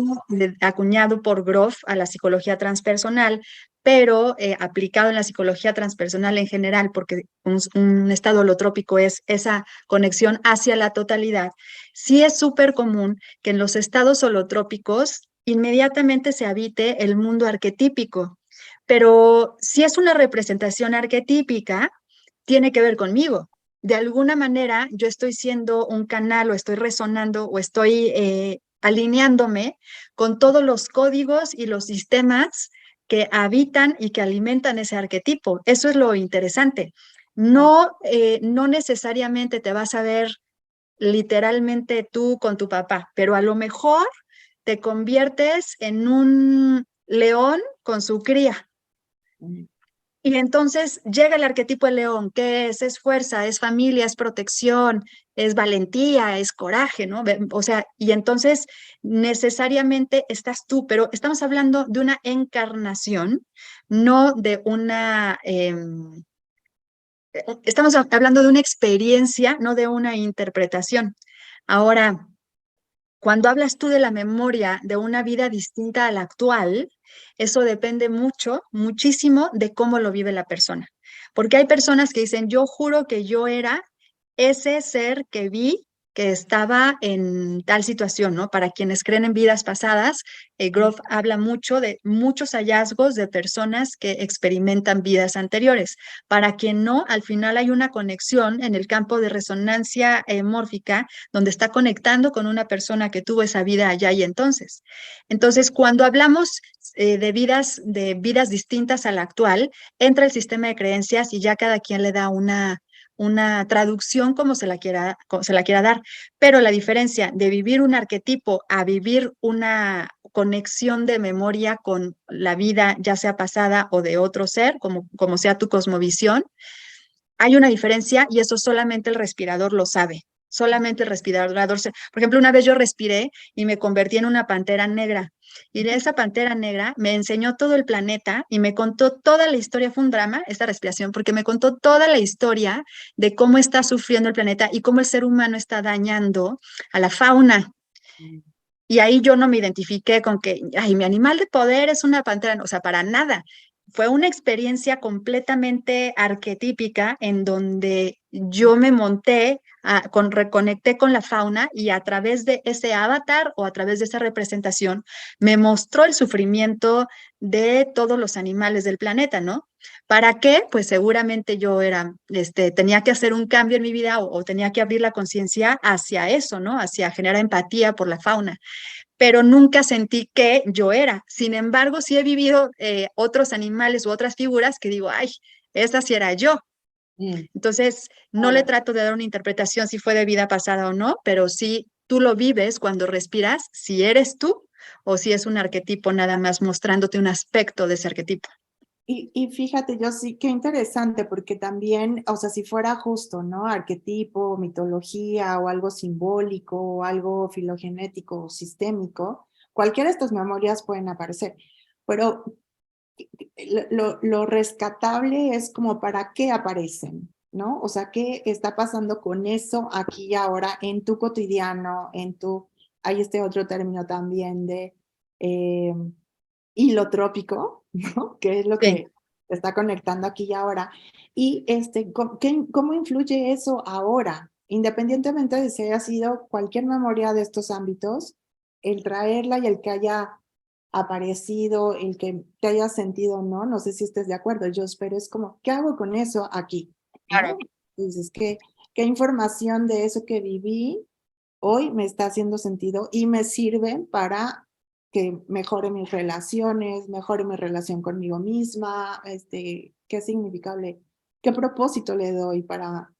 acuñado por Groff a la psicología transpersonal, pero aplicado en la psicología transpersonal en general, porque un estado holotrópico es esa conexión hacia la totalidad. Sí es súper común que en los estados holotrópicos inmediatamente se habite el mundo arquetípico, pero si es una representación arquetípica, tiene que ver conmigo. De alguna manera, yo estoy siendo un canal o estoy resonando o estoy alineándome con todos los códigos y los sistemas que habitan y que alimentan ese arquetipo. Eso es lo interesante. No necesariamente te vas a ver literalmente tú con tu papá, pero a lo mejor te conviertes en un león con su cría. Mm. Y entonces llega el arquetipo del león, que es fuerza, es familia, es protección, es valentía, es coraje, ¿no? O sea, y entonces necesariamente estás tú, pero estamos hablando de una encarnación, no de una, estamos hablando de una experiencia, no de una interpretación. Ahora, cuando hablas tú de la memoria de una vida distinta a la actual, eso depende mucho, muchísimo de cómo lo vive la persona. Porque hay personas que dicen, yo juro que yo era ese ser que vi que estaba en tal situación, ¿no? Para quienes creen en vidas pasadas, Groff habla mucho de muchos hallazgos de personas que experimentan vidas anteriores. Para quien no, al final hay una conexión en el campo de resonancia mórfica donde está conectando con una persona que tuvo esa vida allá y entonces. Entonces, cuando hablamos de vidas distintas a la actual, entra el sistema de creencias y ya cada quien le da una traducción como se la quiera dar, pero la diferencia de vivir un arquetipo a vivir una conexión de memoria con la vida, ya sea pasada o de otro ser, como sea tu cosmovisión, hay una diferencia y eso solamente el respirador lo sabe. Solamente el respirador. Por ejemplo, una vez yo respiré y me convertí en una pantera negra. Y de esa pantera negra me enseñó todo el planeta y me contó toda la historia. Fue un drama esta respiración porque me contó toda la historia de cómo está sufriendo el planeta y cómo el ser humano está dañando a la fauna. Y ahí yo no me identifiqué con que, ay, mi animal de poder es una pantera, o sea, para nada. Fue una experiencia completamente arquetípica en donde yo me monté, reconecté con la fauna y a través de ese avatar o a través de esa representación me mostró el sufrimiento de todos los animales del planeta, ¿no? ¿Para qué? Pues seguramente yo tenía que hacer un cambio en mi vida o tenía que abrir la conciencia hacia eso, ¿no? Hacia generar empatía por la fauna, pero nunca sentí que yo era. Sin embargo, sí he vivido otros animales u otras figuras que digo, ay, esa sí era yo. Mm. Entonces, no le Claro. trato de dar una interpretación si fue de vida pasada o no, pero sí tú lo vives cuando respiras, si eres tú o si es un arquetipo nada más mostrándote un aspecto de ese arquetipo. Y fíjate, yo sí, qué interesante, porque también, o sea, si fuera justo, ¿no? Arquetipo, mitología o algo simbólico o algo filogenético o sistémico, cualquiera de estas memorias pueden aparecer. Pero lo rescatable es como para qué aparecen, ¿no? O sea, ¿qué está pasando con eso aquí y ahora en tu cotidiano, hay este otro término también de eh, hilotrópico, ¿no? Que es lo Sí, que te está conectando aquí y ahora. Y ¿cómo influye eso ahora? Independientemente de si haya sido cualquier memoria de estos ámbitos, el traerla y el que haya aparecido, el que te haya sentido, no sé si estés de acuerdo, yo espero, es como, ¿qué hago con eso aquí? claro. ¿No? Entonces, ¿qué información de eso que viví hoy me está haciendo sentido y me sirve para que mejore mis relaciones, mejore mi relación conmigo misma, qué significable, qué propósito le doy para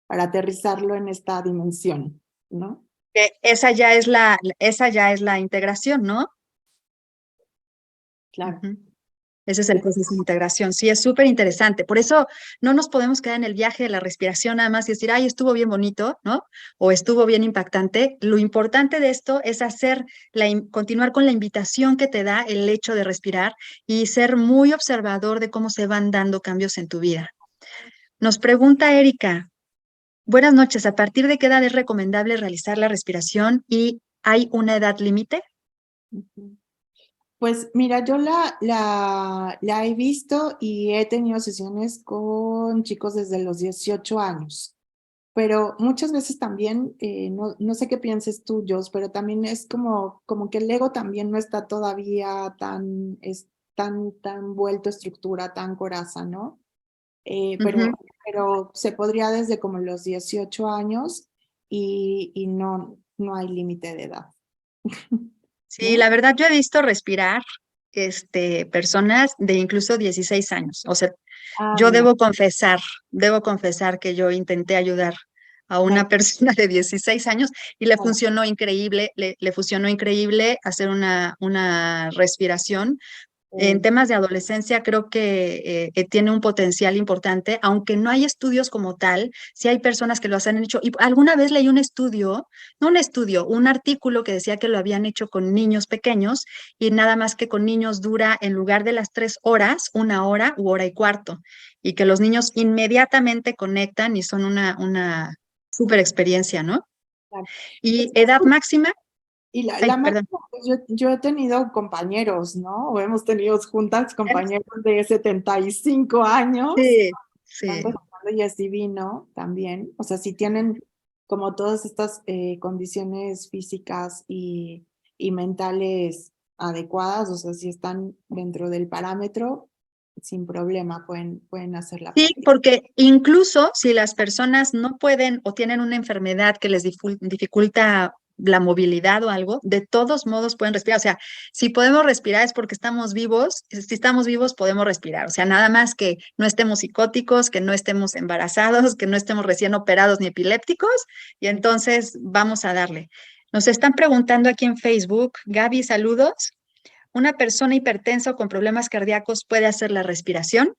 aterrizarlo en esta dimensión, ¿no? Esa ya es la integración, ¿no? Claro. Ujú. Ese es el proceso de integración. Sí, es súper interesante. Por eso no nos podemos quedar en el viaje de la respiración nada más y decir, ay, estuvo bien bonito, ¿no? O estuvo bien impactante. Lo importante de esto es continuar con la invitación que te da el hecho de respirar y ser muy observador de cómo se van dando cambios en tu vida. Nos pregunta Erika, buenas noches, ¿a partir de qué edad es recomendable realizar la respiración y hay una edad límite? Ujú. Pues mira, yo la he visto y he tenido sesiones con chicos desde los 18 años, pero muchas veces también, no sé qué pienses tú, Jos, pero también es como que el ego también no está todavía tan vuelto a estructura, tan coraza, ¿no? Eh, Ujú. pero, pero se podría desde como los 18 años y no hay límite de edad, Sí, ¿no? la verdad yo he visto respirar personas de incluso 16 años. O sea, Ah, yo mira, debo confesar que yo intenté ayudar a ay, una persona de 16 años y le funcionó increíble, le funcionó increíble hacer una respiración. En eh, temas de adolescencia creo que tiene un potencial importante, aunque no hay estudios como tal, sí hay personas que lo han hecho. Y alguna vez leí un estudio, no un estudio, un artículo que decía que lo habían hecho con niños pequeños y nada más que con niños dura en lugar de las 3 horas, 1 hora u hora y cuarto, y que los niños inmediatamente conectan y son una súper experiencia, ¿no? claro. Y edad máxima, Y la ay, perdón. máxima, pues yo he tenido compañeros, ¿no? O hemos tenido juntas compañeros de 75 años, Sí, están sí. rezando y es divino también. O sea, si tienen como todas estas condiciones físicas y mentales adecuadas, o sea, si están dentro del parámetro, sin problema pueden hacer la Sí, práctica. porque incluso si las personas no pueden o tienen una enfermedad que les dificulta la movilidad o algo, de todos modos pueden respirar. O sea, si podemos respirar es porque estamos vivos. Si estamos vivos, podemos respirar. O sea, nada más que no estemos psicóticos, que no estemos embarazados, que no estemos recién operados ni epilépticos. Y entonces vamos a darle. Nos están preguntando aquí en Facebook, Gaby, saludos. ¿Una persona hipertensa o con problemas cardíacos puede hacer la respiración?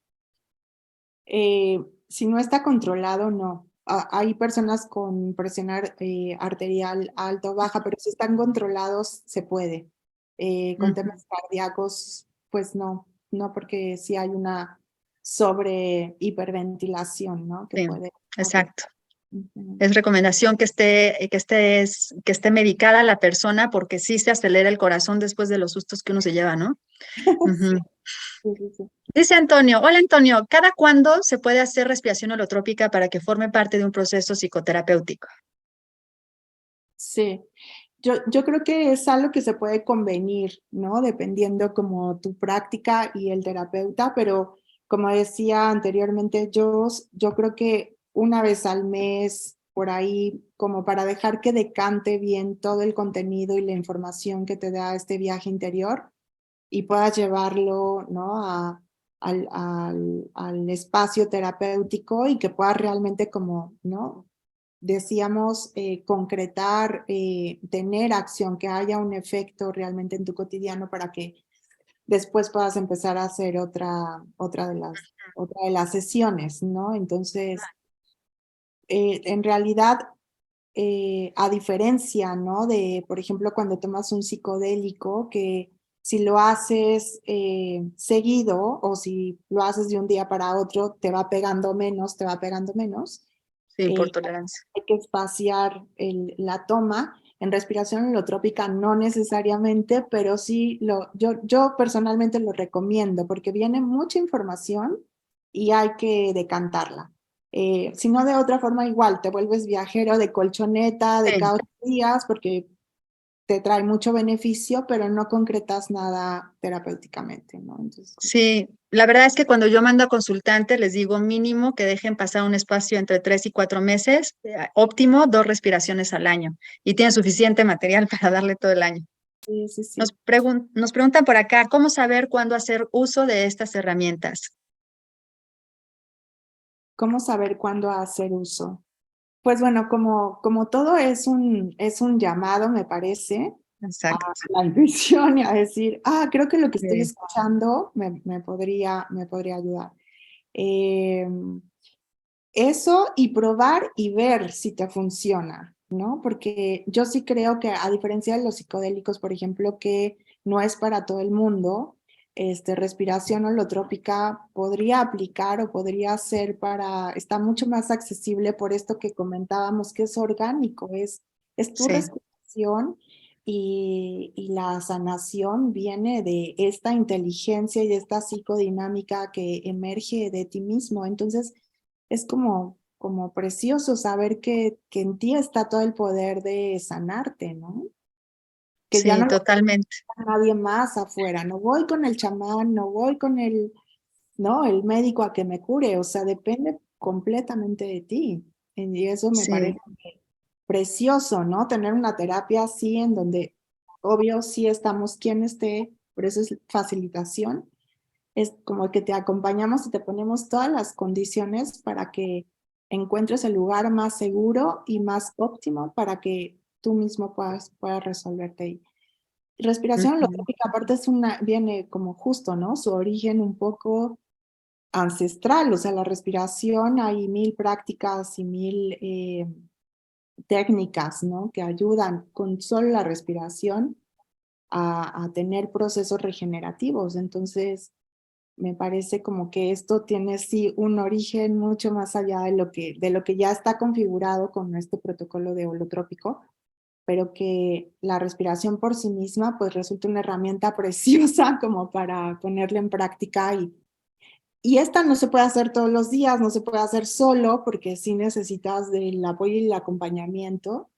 Si no está controlado, no. Hay personas con presión arterial alta o baja, pero si están controlados, se puede. Con Ujú. temas cardíacos, pues no, porque sí hay una sobre hiperventilación, ¿no? Que Sí, puede exacto. afectar. Ujú. Es recomendación que esté medicada la persona porque sí se acelera el corazón después de los sustos que uno se lleva, ¿no? Sí, Ujú. sí, sí. Dice Antonio, hola Antonio, ¿cada cuándo se puede hacer respiración holotrópica para que forme parte de un proceso psicoterapéutico? Sí, yo creo que es algo que se puede convenir, ¿no? Dependiendo como tu práctica y el terapeuta, pero como decía anteriormente, yo creo que una vez al mes, por ahí, como para dejar que decante bien todo el contenido y la información que te da este viaje interior y puedas llevarlo, ¿no? Al espacio terapéutico y que puedas realmente como, ¿no? Decíamos, concretar, tener acción, que haya un efecto realmente en tu cotidiano para que después puedas empezar a hacer otra de las sesiones, ¿no? Entonces, en realidad, a diferencia, ¿no? De, por ejemplo, cuando tomas un psicodélico, que Si lo haces seguido o si lo haces de un día para otro, te va pegando menos, te va pegando menos. Sí, por Eh, tolerancia. Hay que espaciar la toma. En respiración holotrópica no necesariamente, pero sí yo personalmente lo recomiendo porque viene mucha información y hay que decantarla. Si no, de otra forma igual, te vuelves viajero de colchoneta de Sí. cada 8 días porque te trae mucho beneficio, pero no concretas nada terapéuticamente, ¿no? Entonces, Sí, la verdad es que cuando yo mando a consultantes les digo mínimo que dejen pasar un espacio entre 3 y 4 meses, óptimo 2 respiraciones al año y tienen suficiente material para darle todo el año. sí, sí, Nos sí. nos preguntan por acá, ¿cómo saber cuándo hacer uso de estas herramientas? ¿Cómo saber cuándo hacer uso? Pues bueno, como todo es un llamado, me parece, a Exacto. la intuición y a decir, creo que lo que estoy Sí, escuchando me podría ayudar. Em, Eso y probar y ver si te funciona, ¿no? Porque yo sí creo que a diferencia de los psicodélicos, por ejemplo, que no es para todo el mundo, respiración holotrópica podría aplicar o podría ser está mucho más accesible por esto que comentábamos que es orgánico, es tu sí, respiración y la sanación viene de esta inteligencia y de esta psicodinámica que emerge de ti mismo. Entonces, es como precioso saber que en ti está todo el poder de sanarte, ¿no? Que ya sí, no lo totalmente. necesita nadie más afuera. No voy con el chamán, no voy con ¿no? El médico a que me cure. O sea, depende completamente de ti. Y eso me Sí. parece precioso, ¿no? Tener una terapia así en donde, obvio, sí estamos quien esté, por eso es facilitación. Es como que te acompañamos y te ponemos todas las condiciones para que encuentres el lugar más seguro y más óptimo para que tú mismo puedas resolverte ahí. Respiración Ujú. holotrópica aparte viene como justo, ¿no? Su origen un poco ancestral, o sea, la respiración hay 1000 prácticas y 1000 técnicas, ¿no? Que ayudan con solo la respiración a tener procesos regenerativos. Entonces, me parece como que esto tiene sí un origen mucho más allá de lo que ya está configurado con este protocolo de holotrópico, pero que la respiración por sí misma pues resulta una herramienta preciosa como para ponerla en práctica y esta no se puede hacer todos los días, no se puede hacer solo porque sí necesitas del apoyo y el acompañamiento,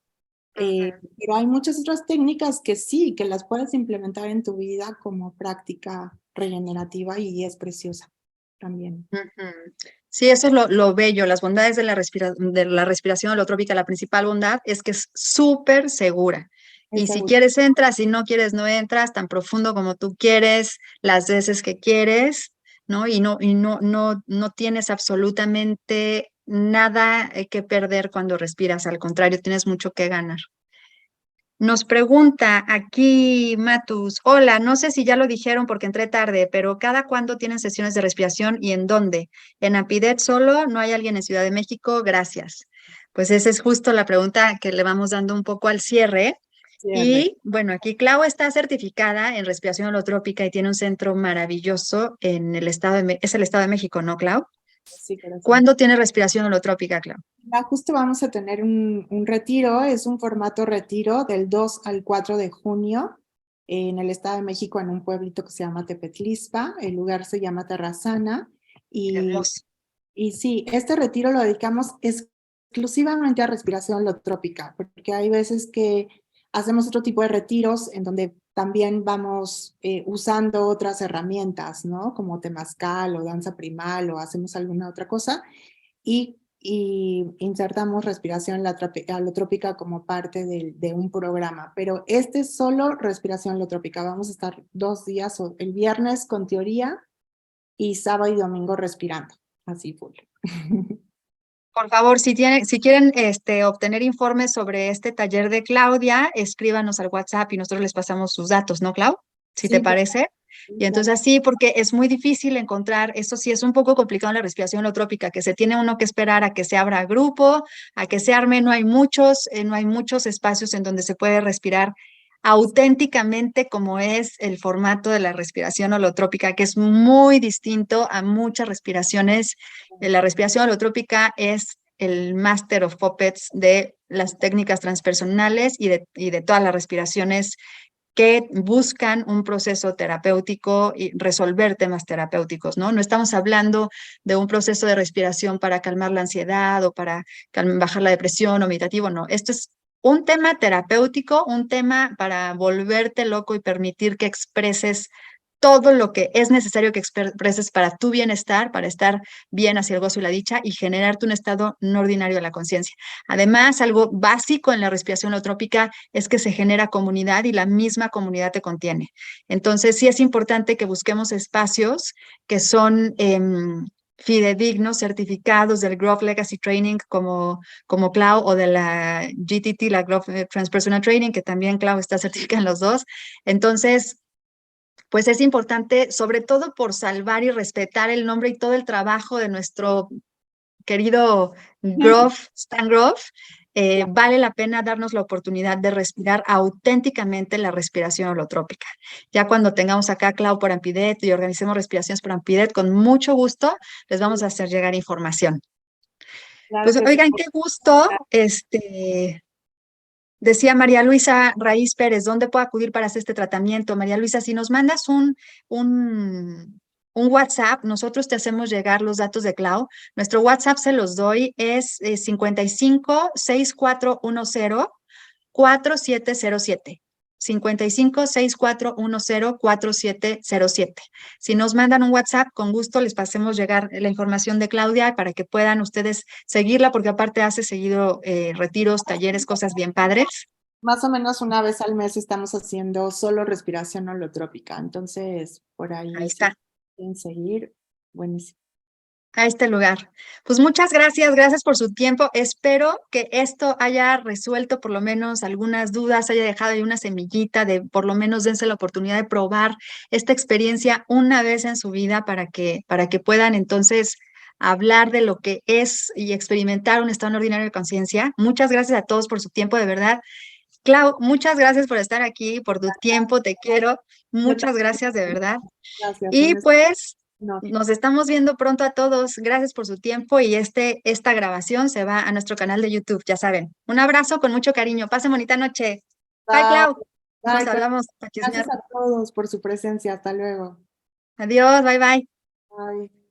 pero hay muchas otras técnicas que sí, que las puedes implementar en tu vida como práctica regenerativa y es preciosa también. Ujú. Sí, eso es lo bello, las bondades de de la respiración holotrópica. La principal bondad es que es súper segura. Es Y si seguro. quieres, entras, si no quieres, no entras, tan profundo como tú quieres, las veces que quieres, ¿no? No tienes absolutamente nada que perder cuando respiras, al contrario, tienes mucho que ganar. Nos pregunta aquí Matus, hola, no sé si ya lo dijeron porque entré tarde, pero ¿cada cuándo tienen sesiones de respiración y en dónde? ¿En Apidet solo? ¿No hay alguien en Ciudad de México? Gracias. Pues esa es justo la pregunta que le vamos dando un poco al cierre. Cierre. Y bueno, aquí Clau está certificada en respiración holotrópica y tiene un centro maravilloso en el es el Estado de México, ¿no, Clau? Sí, corazón. ¿Cuándo tiene respiración holotrópica, Clau? Ya justo vamos a tener un retiro, es un formato retiro del 2 al 4 de junio en el Estado de México, en un pueblito que se llama Tepetlispa, el lugar se llama Terrazana, y, Hermoso. y sí, este retiro lo dedicamos exclusivamente a respiración holotrópica, porque hay veces que hacemos otro tipo de retiros en donde también vamos usando otras herramientas, ¿no? Como temazcal o danza primal o hacemos alguna otra cosa y insertamos respiración alotrópica como parte de un programa, pero este es solo respiración alotrópica. Vamos a estar 2 días, el viernes con teoría y sábado y domingo respirando, así full. Por favor, si quieren obtener informes sobre este taller de Claudia, escríbanos al WhatsApp y nosotros les pasamos sus datos, ¿no, Clau? Si te Sí, claro, parece. sí, Y claro. entonces sí, porque es muy difícil encontrar, eso sí es un poco complicado en la respiración holotrópica, que se tiene uno que esperar a que se abra grupo, a que se arme, no hay muchos espacios en donde se puede respirar auténticamente como es el formato de la respiración holotrópica, que es muy distinto a muchas respiraciones. La respiración holotrópica es el Master of Puppets de las técnicas transpersonales y de todas las respiraciones que buscan un proceso terapéutico y resolver temas terapéuticos, ¿no? No estamos hablando de un proceso de respiración para calmar la ansiedad o para bajar la depresión o meditativo, no. Esto es un tema terapéutico, un tema para volverte loco y permitir que expreses todo lo que es necesario que expreses para tu bienestar, para estar bien hacia el gozo y la dicha y generarte un estado no ordinario de la conciencia. Además, algo básico en la respiración holotrópica es que se genera comunidad y la misma comunidad te contiene. Entonces, sí es importante que busquemos espacios que son fidedignos, certificados del Growth Legacy Training como Clau o de la GTT, la Growth Transpersonal Training, que también Clau está certificada en los dos. Entonces, pues es importante, sobre todo por salvar y respetar el nombre y todo el trabajo de nuestro querido Groff, Stan Groff, vale la pena darnos la oportunidad de respirar auténticamente la respiración holotrópica. Ya cuando tengamos acá a Clau por Ampidet y organicemos respiraciones por Ampidet, con mucho gusto les vamos a hacer llegar información. Claro Pues que sí. oigan, qué gusto, decía María Luisa Raíz Pérez, ¿dónde puedo acudir para hacer este tratamiento? María Luisa, si nos mandas un WhatsApp, nosotros te hacemos llegar los datos de Clau. Nuestro WhatsApp se los doy, es 55 6410 4707. 55 6410 4707. Si nos mandan un WhatsApp, con gusto les pasemos llegar la información de Claudia para que puedan ustedes seguirla, porque aparte hace seguido retiros, talleres, cosas bien padres. Más o menos una vez al mes estamos haciendo solo respiración holotrópica. Entonces, por Ahí ahí, si está, quieren seguir, buenísimo. a este lugar. Pues muchas gracias, gracias por su tiempo. Espero que esto haya resuelto por lo menos algunas dudas, haya dejado ahí una semillita de por lo menos dense la oportunidad de probar esta experiencia una vez en su vida para que puedan entonces hablar de lo que es y experimentar un estado ordinario de conciencia. Muchas gracias a todos por su tiempo, de verdad. Clau, muchas gracias por estar aquí, por tu tiempo, te quiero. Yo Muchas gracias, de también. verdad. Gracias. Y pues No, nos estamos viendo pronto a todos. Gracias por su tiempo y esta grabación se va a nuestro canal de YouTube, ya saben. Un abrazo con mucho cariño. Pasen bonita noche. Bye, bye. Clau. Nos Bye. hablamos para Gracias chismear. a todos por su presencia. Hasta luego. Adiós, bye, bye. Bye.